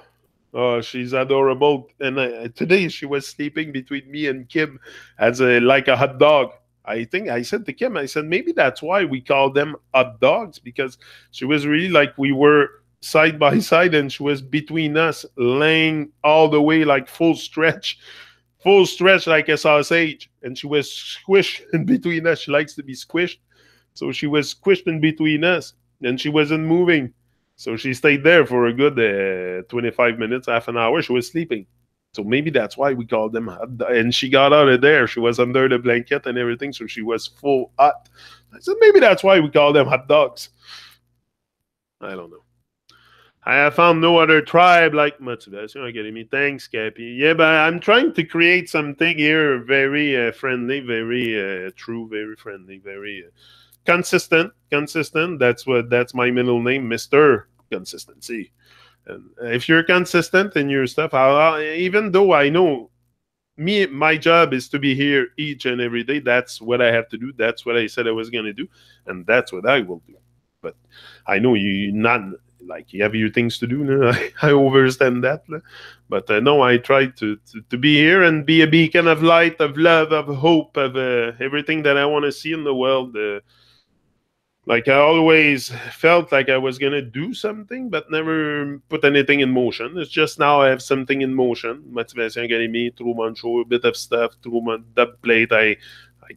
Speaker 2: Oh, she's adorable. And today she was sleeping between me and Kim as like a hot dog. I think I said to Kim, I said, maybe that's why we call them hot dogs, because she was really like we were side by side and she was between us, laying all the way like full stretch like a sausage. And she was squished in between us. She likes to be squished. So she was squished in between us, and she wasn't moving. So she stayed there for a good 25 minutes, half an hour. She was sleeping. So maybe that's why we called them hot. And she got out of there. She was under the blanket and everything, so she was full hot. I said, maybe that's why we call them hot dogs. I don't know. I have found no other tribe like Motivation Academy. Thanks, Cappy. Yeah, but I'm trying to create something here very friendly, very true, very friendly, very consistent. Consistent. That's my middle name, Mr. Consistency. And if you're consistent in your stuff, even though I know my job is to be here each and every day, that's what I have to do. That's what I said I was going to do, and that's what I will do. But I know you not like you have your things to do. No? I understand that, but no, I try to be here and be a beacon of light, of love, of hope, of everything that I want to see in the world. Like I always felt like I was gonna do something, but never put anything in motion. It's just now I have something in motion. Motivation Academy, Truman Show, a bit of stuff, Truman dub plate. I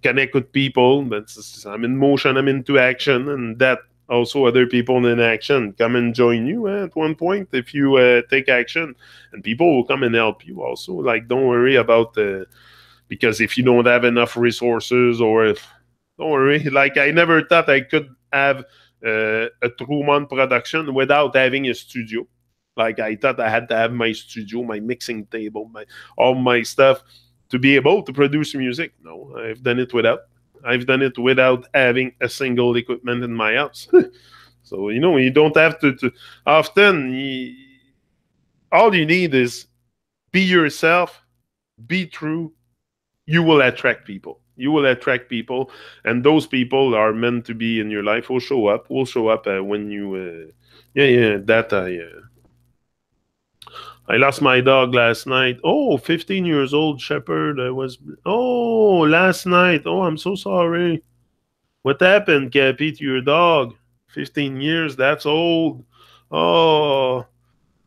Speaker 2: connect with people, but I'm in motion. I'm into action, and that also other people in action come and join you at one point if you take action, and people will come and help you also. Like don't worry about because if you don't have enough resources or if don't worry, like I never thought I could have a Truman production without having a studio. Like I thought I had to have my studio, my mixing table, all my stuff to be able to produce music. No, I've done it without. I've done it without having a single equipment in my house. So you don't have to often. All you need is be yourself, be true. You will attract people. You will attract people, and those people are meant to be in your life. Will show up. Will show up when you. Yeah. That I lost my dog last night. Oh, 15 years old shepherd. I was. Oh, last night. Oh, I'm so sorry. What happened, Cappy, to your dog? 15 years. That's old. Oh,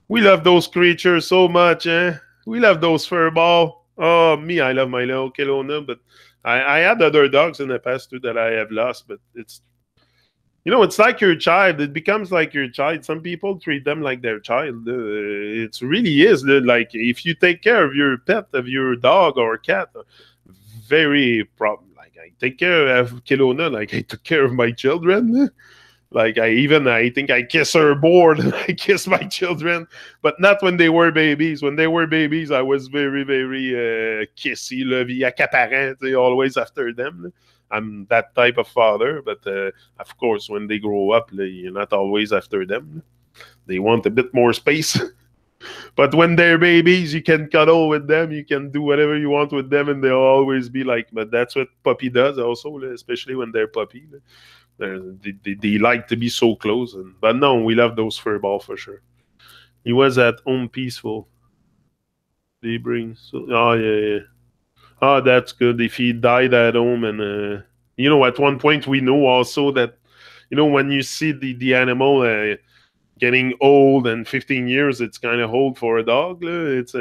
Speaker 2: we love those creatures so much, eh? We love those furball. Oh, me, I love my little Kelowna, but I had other dogs in the past too that I have lost, but it's it's like your child. It becomes like your child. Some people treat them like their child. It really is. Like if you take care of your pet, of your dog or cat, very problem. Like I take care of Kelowna, like I took care of my children. Like I think I kiss her more than I kiss my children, but not when they were babies. When they were babies, I was very, very kissy, lovey, accaparant, always after them. I'm that type of father, but of course, when they grow up, you're not always after them. They want a bit more space. But when they're babies, you can cuddle with them, you can do whatever you want with them, and they'll always be like, but that's what puppy does also, especially when they're puppy. They like to be so close, but no, we love those furball for sure. He was at home peaceful. They bring yeah. Oh, that's good. If he died at home, and at one point we know also that when you see the animal getting old, and 15 years, it's kind of old for a dog. It's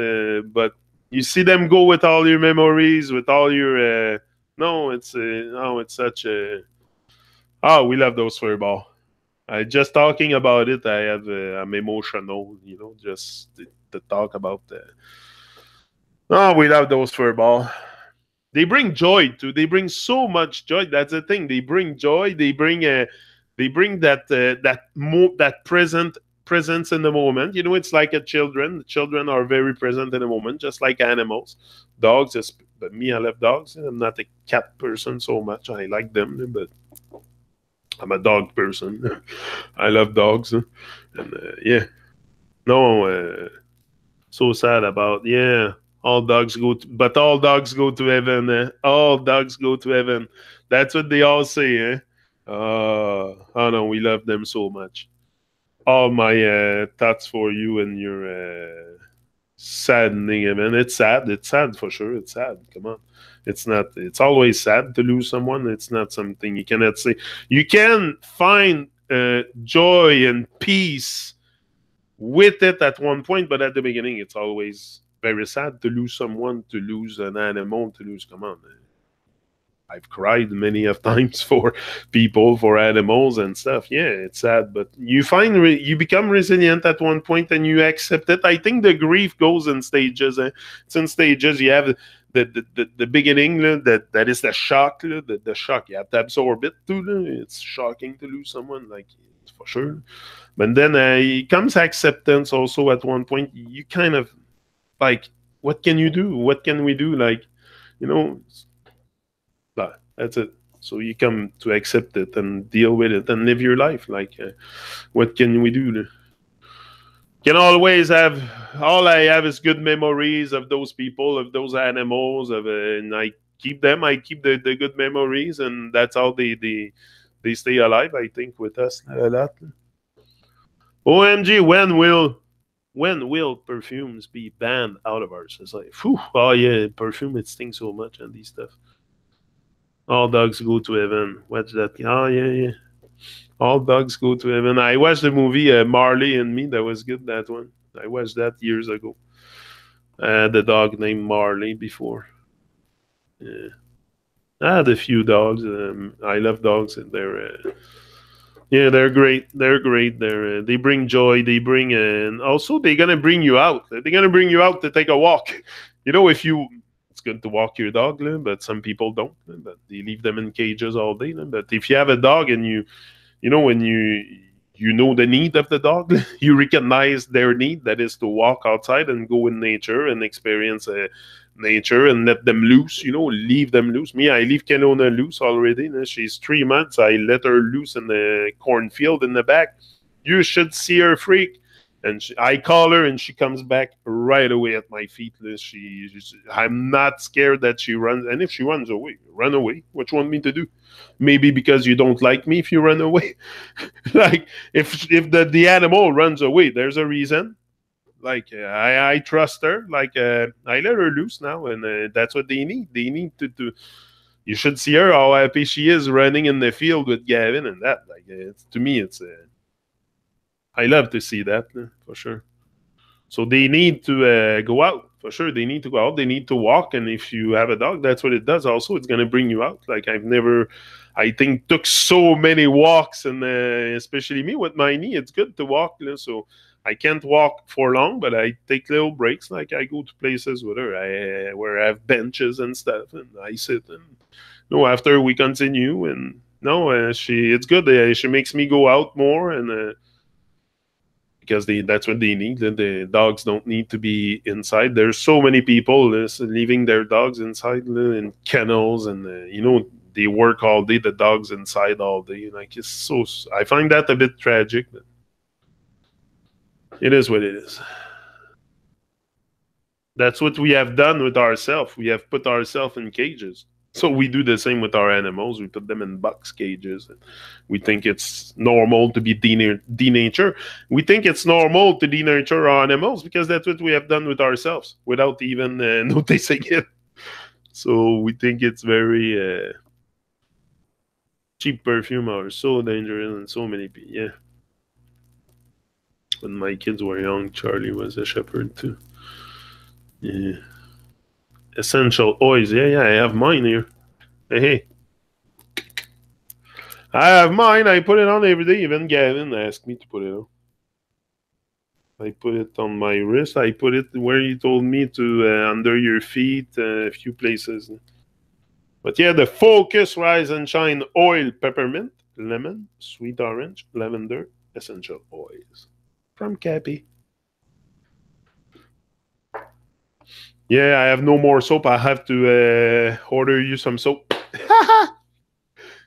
Speaker 2: but you see them go with all your memories, with all your it's such a. Oh, we love those furball. Just talking about it, I'm emotional, just to talk about Oh, we love those furball. They bring joy too. They bring so much joy. That's the thing. They bring joy. They bring that presence in the moment. It's like a children. Children are very present in the moment, just like animals. Dogs, but me, I love dogs. I'm not a cat person so much. I like them, but I'm a dog person. I love dogs. And yeah. No, so sad about, yeah. All dogs go to heaven. All dogs go to heaven. That's what they all say, eh? Oh no, we love them so much. All my thoughts for you and your saddening event. It's sad. It's sad for sure. It's sad. Come on. It's always sad to lose someone. It's not something you cannot say. You can find joy and peace with it at one point, but at the beginning, it's always very sad to lose someone, to lose an animal, to lose. Come on, man. I've cried many of times for people, for animals and stuff. Yeah, it's sad, but you you become resilient at one point and you accept it. I think the grief goes in stages. It's in stages. You have the beginning, that is the shock. The shock, you have to absorb it too. It's shocking to lose someone. Like for sure. But then it comes acceptance also at one point. You kind of like, what can you do? What can we do? Like, you know, that's it. So you come to accept it and deal with it and live your life. Like, what can we do? Can always have, all I have is good memories of those people, of those animals, and I keep them. I keep the good memories, and that's how they stay alive. I think with us a lot. OMG, when will perfumes be banned out of our society? Whew, oh yeah, perfume, it stinks so much and these stuff. All dogs go to heaven. What's that? Oh yeah. All dogs go to heaven. I watched the movie Marley and Me. That was good, that one. I watched that years ago. The dog named Marley before. Yeah. I had a few dogs. I love dogs, and they're great. They're great. They bring joy. They bring, and also they're gonna bring you out. They're gonna bring you out to take a walk. You know, it's good to walk your dog, but some people don't. But they leave them in cages all day. But if you have a dog and when you know the need of the dog, you recognize their need, that is to walk outside and go in nature and experience nature and let them loose, leave them loose. Me, I leave Kelowna loose already. She's 3 months. I let her loose in the cornfield in the back. You should see her freak. And I call her, and she comes back right away at my feet. I'm not scared that she runs. And if she runs away, run away. What you want me to do? Maybe because you don't like me if you run away. Like, if the animal runs away, there's a reason. Like, I trust her. Like, I let her loose now, and that's what they need. They need to. You should see her, how happy she is running in the field with Gavin and that. Like, to me, it's... I love to see that, for sure. So they need to go out, for sure. They need to go out. They need to walk. And if you have a dog, that's what it does also. It's going to bring you out. Like, I think, took so many walks. And especially me with my knee, it's good to walk. So I can't walk for long, but I take little breaks. Like, I go to places with her where I have benches and stuff. And I sit. And after we continue. And it's good. She makes me go out more. And... because that's what they need. The dogs don't need to be inside. There's so many people leaving their dogs inside in kennels, and they work all day. The dogs inside all day. Like, it's so. I find that a bit tragic. But it is what it is. That's what we have done with ourselves. We have put ourselves in cages. So we do the same with our animals. We put them in box cages. And we think it's normal to be denature. We think it's normal to denature our animals because that's what we have done with ourselves without even noticing it. So we think it's very cheap perfume are so dangerous and so many people. Yeah. When my kids were young, Charlie was a shepherd too. Yeah. Essential oils. Yeah, I have mine here. Hey. I have mine. I put it on every day. Even Gavin asked me to put it on. I put it on my wrist. I put it where he told me to, under your feet, a few places. But yeah, the Focus RiseNShine Oil Peppermint, Lemon, Sweet Orange, Lavender, Essential Oils. From Cappy. Yeah, I have no more soap. I have to order you some soap.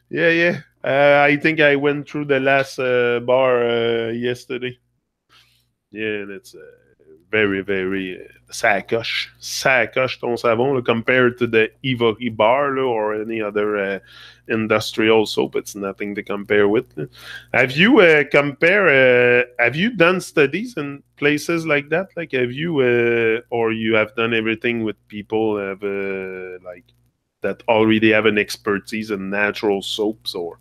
Speaker 2: Yeah. I think I went through the last bar yesterday. Yeah, that's very, very sacoche. Sacoche ton savon compared to the Ivory bar or any other industrial soap. It's nothing to compare with. Have you have you done studies in places like that? Like, have you or you have done everything with people like that already have an expertise in natural soaps, or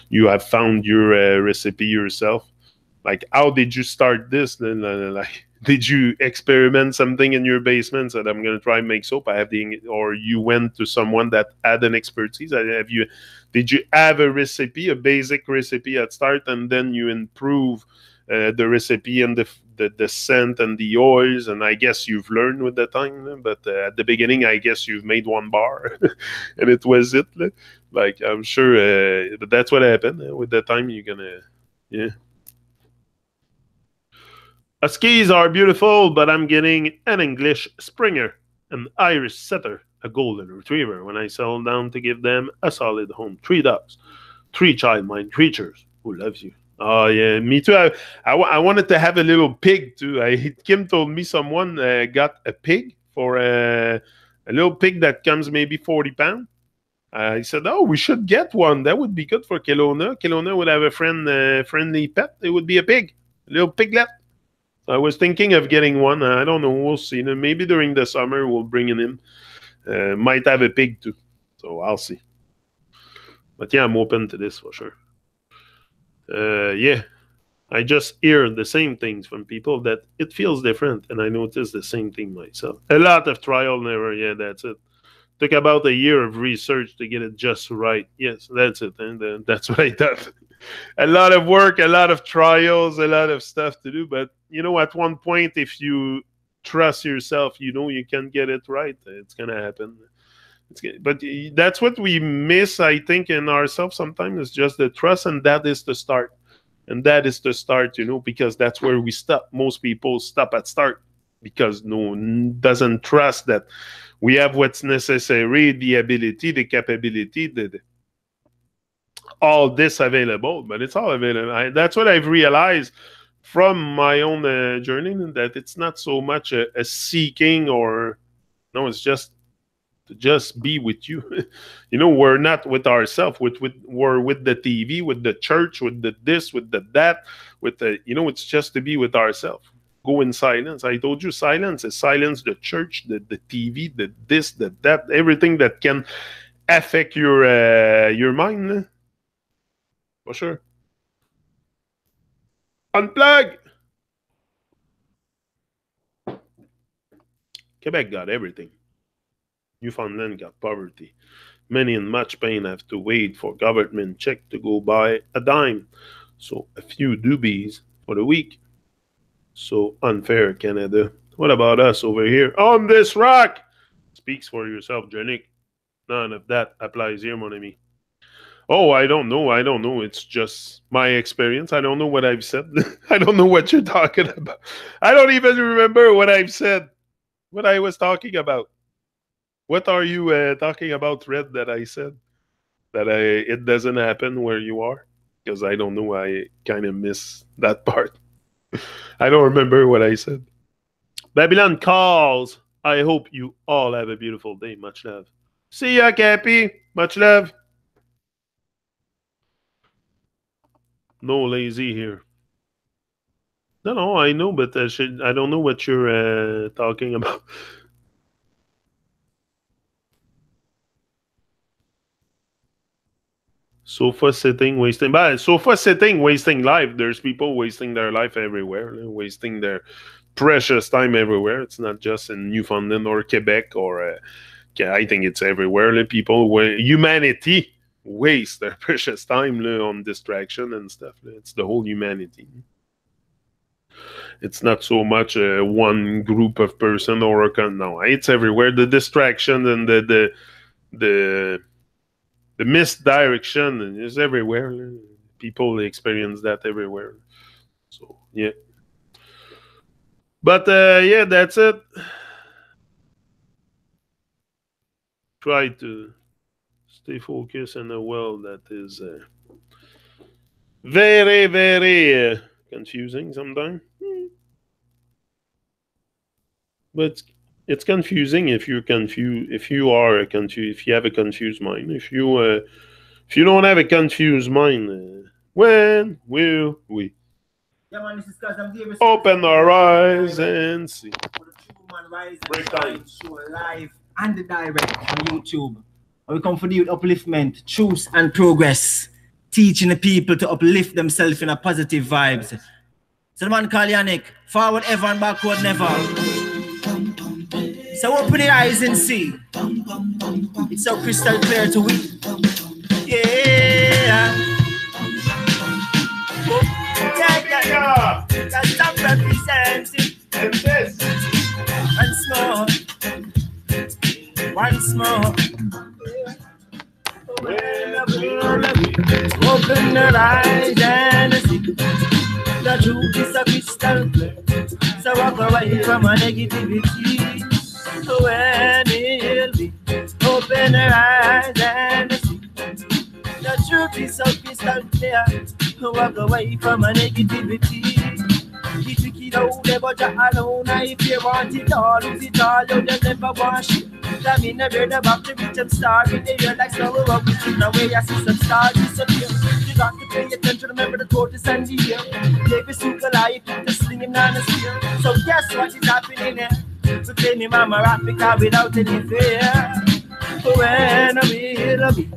Speaker 2: you have found your recipe yourself? Like, how did you start this? Like, did you experiment something in your basement? Said, I'm going to try and make soap. Or you went to someone that had an expertise. Did you have a recipe, a basic recipe at start, and then you improve the recipe and the scent and the oils? And I guess you've learned with the time. But at the beginning, I guess you've made one bar, and it was it. Like, I'm sure, but that's what happened. With the time, you're gonna Yeah. Huskies are beautiful, but I'm getting an English Springer, an Irish Setter, a Golden Retriever when I settle down to give them a solid home. 3 dogs, 3 child-mind creatures. Who loves you? Oh, yeah, me too. I wanted to have a little pig, too. Kim told me someone got a pig for a little pig that comes maybe 40 pounds. I said, oh, we should get one. That would be good for Kelowna. Kelowna would have a friendly pet. It would be a pig, a little piglet. I was thinking of getting one. I don't know. We'll see. Maybe during the summer we'll bring it in. Might have a pig too. So I'll see. But yeah, I'm open to this for sure. Yeah. I just hear the same things from people that it feels different. And I notice the same thing myself. A lot of trial and error. Yeah, that's it. Took about a year of research to get it just right. Yes, that's it. And that's what I thought. A lot of work, a lot of trials, a lot of stuff to do. But, you know, at one point, if you trust yourself, you know you can get it right. It's going to happen. But that's what we miss, I think, in ourselves sometimes. It's just the trust, and that is the start. And that is the start, you know, because that's where we stop. Most people stop at start because no one doesn't trust that we have what's necessary, the ability, the capability, all this available, but it's all available. That's what I've realized from my own journey, that it's not so much a seeking or no, it's just to just be with you. You know, we're not with ourselves, we're with the TV, with the church, with the this, with the that, with the, you know, it's just to be with ourselves. Go in silence. I told you silence is silence, the church, the TV, the this, the that, everything that can affect your mind. For sure. Unplug. Quebec got everything. Newfoundland got poverty. Many in much pain have to wait for government check to go buy a dime. So a few doobies for the week. So unfair, Canada. What about us over here on this rock? Speaks for yourself, Janik. None of that applies here, mon ami. Oh, I don't know. I don't know. It's just my experience. I don't know what I've said. I don't know what you're talking about. I don't even remember what I've said, what I was talking about. What are you talking about, Red, that I said? That it doesn't happen where you are? Because I don't know. I kind of miss that part. I don't remember what I said. Babylon calls. I hope you all have a beautiful day. Much love. See ya, Cappy. Much love. No lazy here. No, I know, but I don't know what you're talking about. Sofa sitting, wasting. But sofa sitting, wasting life. There's people wasting their life everywhere, wasting their precious time everywhere. It's not just in Newfoundland or Quebec or I think it's everywhere. People, humanity waste their precious time on distraction and stuff. It's the whole humanity. It's not so much one group of person or no. It's everywhere. The distraction and the misdirection is everywhere. People experience that everywhere. So yeah. But yeah, that's it. Try to stay focused in a world that is very, very confusing sometimes. But it's confusing if you're confused. If you are confused, if you have a confused mind. If you don't have a confused mind, when will we open our eyes and see?
Speaker 4: RiseNShine show live and direct on YouTube. We come for you with upliftment, truth, and progress, teaching the people to uplift themselves in a positive vibes. So the man called Yannick, forward ever and backward never. So open your eyes and see. It's so crystal clear to we. Yeah. Yeah. That's stop representing.
Speaker 2: And this.
Speaker 4: Once more. Open your eyes and see.
Speaker 3: The truth is a crystal clear. So walk away from a negativity. When it be, open your eyes and see. The truth is so crystal clear. Walk away from a negativity. Be tricky though, never just alone. If you want it all, lose it all, you'll never wash it. That mean never the back to reach them star. In the air like snow, up with you. Now where I see some stars disappear. You got to pay attention, remember the tortoise and the deer. Baby suka life, the slinging on the spear. So guess what is happening here? So play me mama Africa without any fear. When we'll be,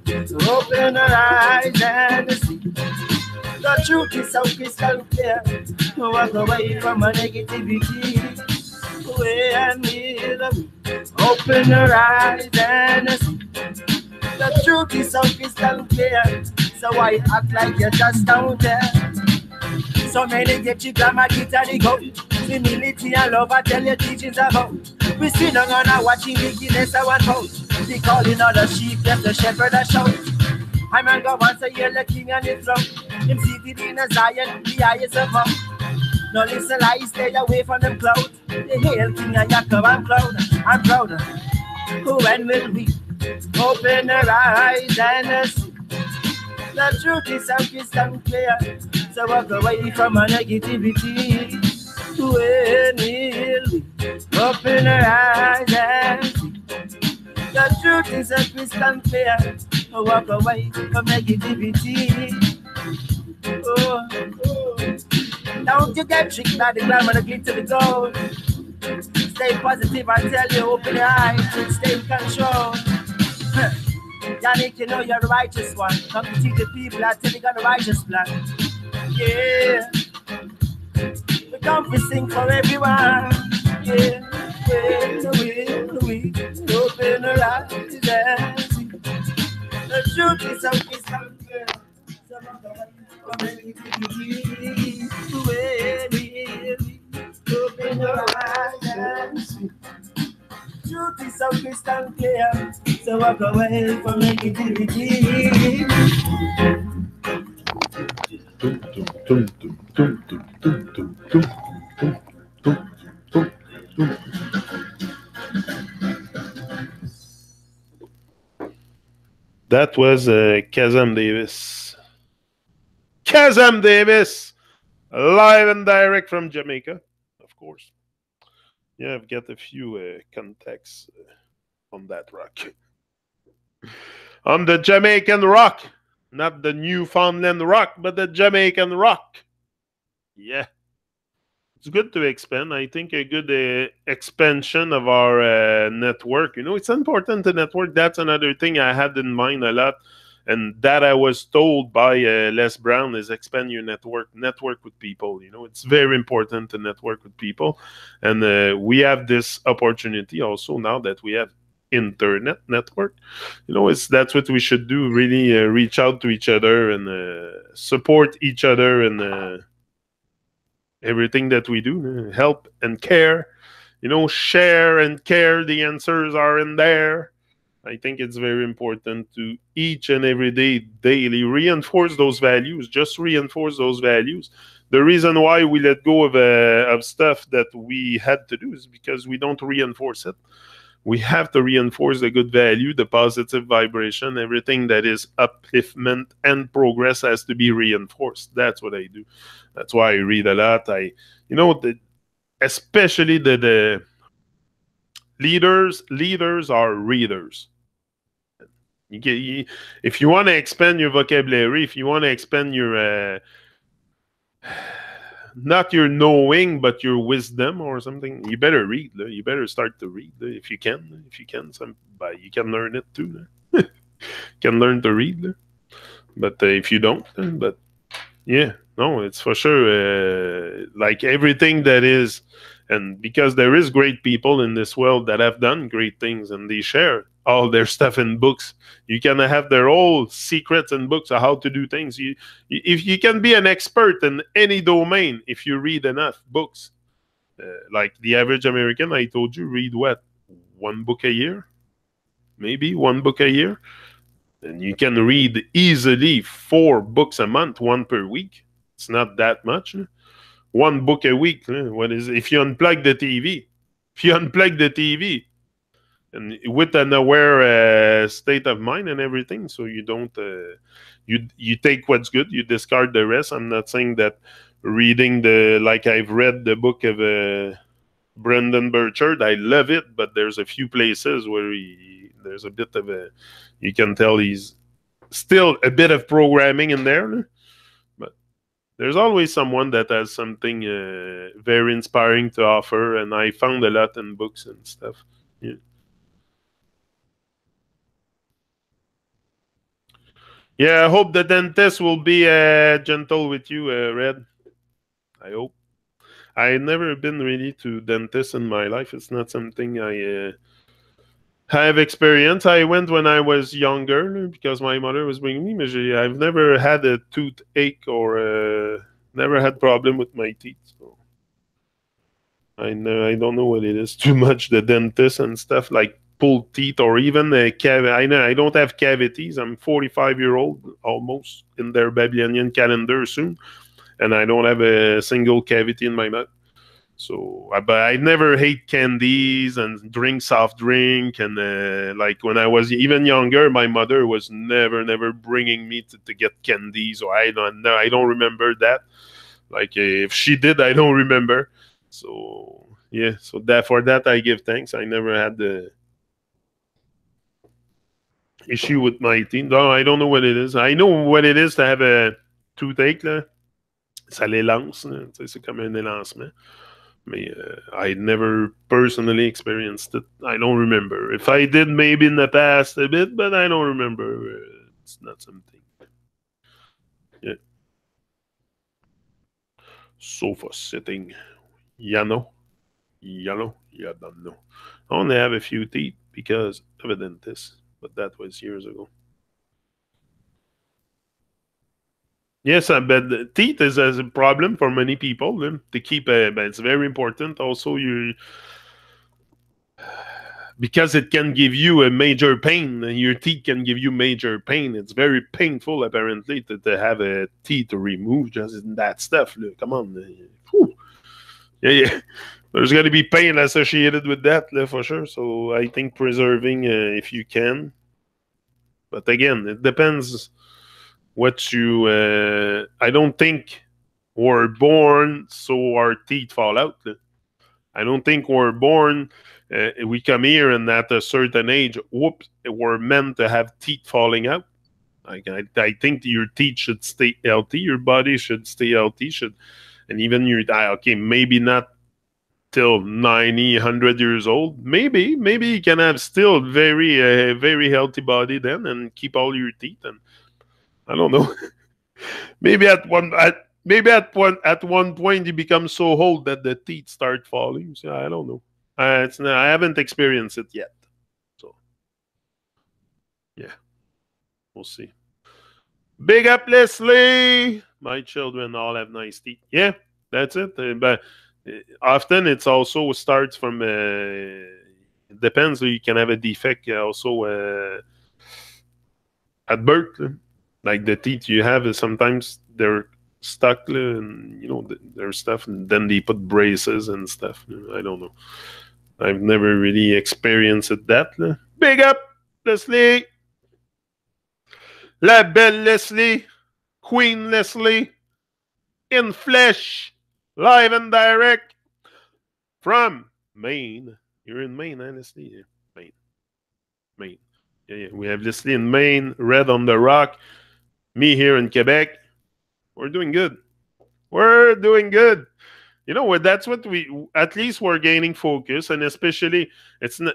Speaker 3: open our eyes and see. The truth is so crystal clear. Walk away from a negativity. When we'll be, open your eyes and see. The truth is so crystal clear. So why act like you just don't care? So many get you glamour, get and go. Humility and love, I tell you teachings about. We see no one watching wickedness, I want out. They calling all the sheep, left the shepherd a shout. I man go once a year, the king and his love. Him seated in a Zion, the highest of all. No listen, I stay away from them clouds. The hail king and Jacob, I'm proud. When will we open our eyes and see? The truth is so crystal clear. So walk away from a negativity. When will we open our eyes and see? The truth is so crystal clear. So walk away from negativity. Don't you get tricked by the glamour, the glitter, the gold. Stay positive, I tell you, open your eyes and stay in control. Yannick, you know you're the righteous one. Come to teach the people, I tell you got a righteous plan. Yeah. We come to sing for everyone. Yeah. We open our eyes and see. The truth is so crystal clear. Open your eyes and see. Truth is so crystal clear. So walk away from negativity.
Speaker 2: That was Kazam Davis. Kazam Davis! Live and direct from Jamaica, of course. Yeah, I've got a few contacts on that rock. On the Jamaican rock. Not the Newfoundland rock, but the Jamaican rock. Yeah. It's good to expand. I think a good expansion of our network. You know, it's important to network. That's another thing I had in mind a lot. And that I was told by Les Brown is expand your network. Network with people. You know, it's very important to network with people. And we have this opportunity also now that we have internet network. You know, that's what we should do. Really reach out to each other and support each other and everything that we do. Help and care. You know, share and care. The answers are in there. I think it's very important to each and every day, daily, reinforce those values. Just reinforce those values. The reason why we let go of stuff that we had to do is because we don't reinforce it. We have to reinforce the good value, the positive vibration, everything that is upliftment and progress has to be reinforced. That's what I do. That's why I read a lot. Especially the leaders are readers. If you want to expand your vocabulary, if you want to expand your not your knowing, but your wisdom or something, you better read. You better start to read if you can. If you can, you can learn it too. You can learn to read. But if you don't, but yeah, no, it's for sure. Like everything that is, and because there is great people in this world that have done great things and they share all their stuff in books. You can have their own secrets and books of how to do things. If you can be an expert in any domain, if you read enough books, like the average American, I told you, read what? 1 book a year? Maybe 1 book a year? And you can read easily 4 books a month, 1 per week. It's not that much. One book a week. What is it? If you unplug the TV, and with an aware state of mind and everything, so you don't you take what's good, you discard the rest. I'm not saying that reading like I've read the book of Brendan Burchard, I love it, but there's a few places where there's a bit of you can tell he's still a bit of programming in there, but there's always someone that has something very inspiring to offer, and I found a lot in books and stuff. Yeah. Yeah, I hope the dentist will be gentle with you, Red. I hope. I've never been really to dentist in my life. It's not something I have experienced. I went when I was younger because my mother was bringing me. But I've never had a toothache or never had problem with my teeth. So I don't know what it is too much. The dentist and stuff like pulled teeth or even I know I don't have cavities. I'm 45-year-old, almost in their Babylonian calendar soon, and I don't have a single cavity in my mouth. So, but I never hate candies and drink soft drink. And like when I was even younger, my mother was never bringing me to get candies, or I don't remember that. Like if she did, I don't remember. So yeah, so for that I give thanks. I never had the issue with my teeth. No, I don't know what it is. I know what it is to have a toothache là. Ça l'élance, c'est comme un élancement. Mais I never personally experienced it. I don't remember. If I did, maybe in the past a bit, but I don't remember. It's not something. Yeah. Sofa sitting. Yano. I only have a few teeth because of a dentist, but that was years ago. Yes, but the teeth is a problem for many people to keep. But it's very important. Also, because it can give you a major pain. Your teeth can give you major pain. It's very painful, apparently, to have a teeth removed. Just that stuff. Come on. Whew. Yeah. There's going to be pain associated with that, for sure. So I think preserving, if you can. But again, it depends what you... I don't think we're born so our teeth fall out. I don't think we're born... we come here and at a certain age, whoops, we're meant to have teeth falling out. I think your teeth should stay healthy. Your body should stay healthy. And even your... Okay, maybe not till 90, 100 years old. Maybe you can have still very healthy body then and keep all your teeth. And I don't know. Maybe at one point you become so old that the teeth start falling. So I don't know. I haven't experienced it yet. So yeah, we'll see. Big up, Leslie. My children all have nice teeth. Yeah, that's it. But often it's also starts from it depends. You can have a defect also at birth. Like the teeth you have, sometimes they're stuck, and there's stuff, and then they put braces and stuff. I don't know. I've never really experienced that. Big up, Leslie. La belle Leslie. Queen Leslie. In flesh. Live and direct. From Maine. You're in Maine, huh, Leslie? Yeah. Maine. Yeah. We have Leslie in Maine. Red on the Rock. Me here in Quebec. We're doing good. We're doing good. You know what? That's what at least we're gaining focus, and especially it's not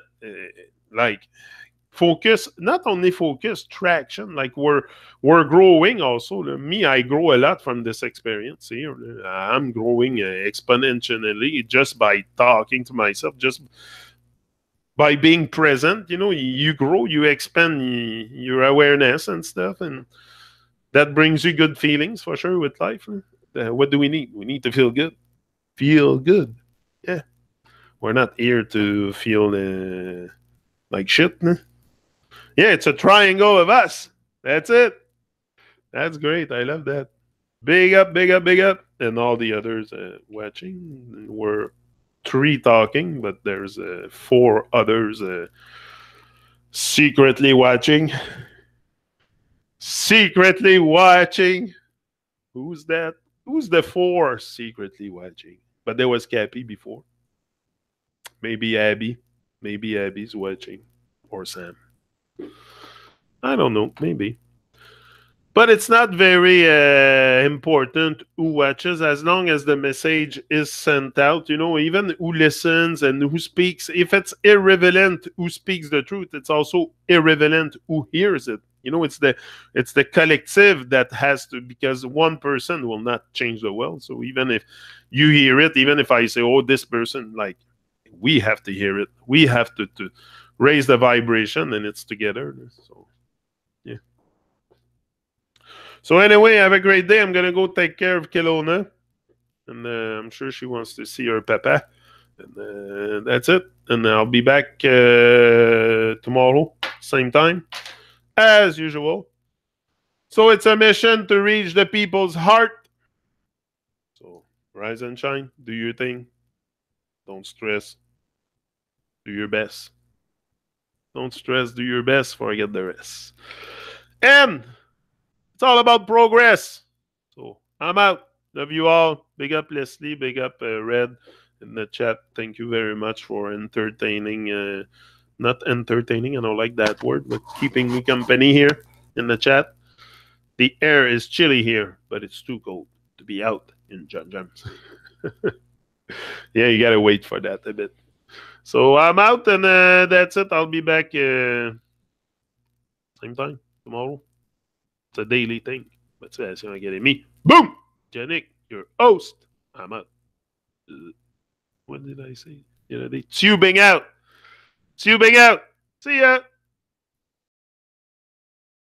Speaker 2: like focus, not only focus, traction. Like we're growing also. Me, I grow a lot from this experience here. I'm growing exponentially just by talking to myself, just by being present. You grow, you expand your awareness and stuff, and that brings you good feelings for sure with life. What do we need? We need to feel good. Feel good. Yeah. We're not here to feel like shit. Nah? Yeah, it's a triangle of us. That's it. That's great. I love that. Big up, big up, big up. And all the others watching. We're 3 talking, but there's 4 others secretly watching. Secretly watching. Who's that? Who's the 4 secretly watching? But there was Cappy before. Maybe Abby. Maybe Abby's watching. Or Sam. I don't know. Maybe. But it's not very important who watches as long as the message is sent out. You know, even who listens and who speaks. If it's irrelevant who speaks the truth, it's also irrelevant who hears it. You know, it's the collective that has to, because one person will not change the world. So even if you hear it, even if I say, oh, this person, like, we have to hear it. We have to raise the vibration, and it's together. So, yeah. So anyway, have a great day. I'm going to go take care of Kelowna. And I'm sure she wants to see her papa. And that's it. And I'll be back tomorrow, same time, as usual. So it's a mission to reach the people's heart. So rise and shine. Do your thing. Don't stress. Do your best. Don't stress. Do your best. Forget the rest. And it's all about progress. So I'm out. Love you all. Big up Leslie. Big up Red in the chat. Thank you very much for entertaining. Not entertaining, I don't like that word, but keeping me company here in the chat. The air is chilly here, but it's too cold to be out in John Jams. Yeah, you gotta wait for that a bit. So I'm out, and that's it. I'll be back same time tomorrow. It's a daily thing. But that's gonna get me. Boom! Janik, your host. I'm out. What did I say? Tubing out. Tubing out. See ya.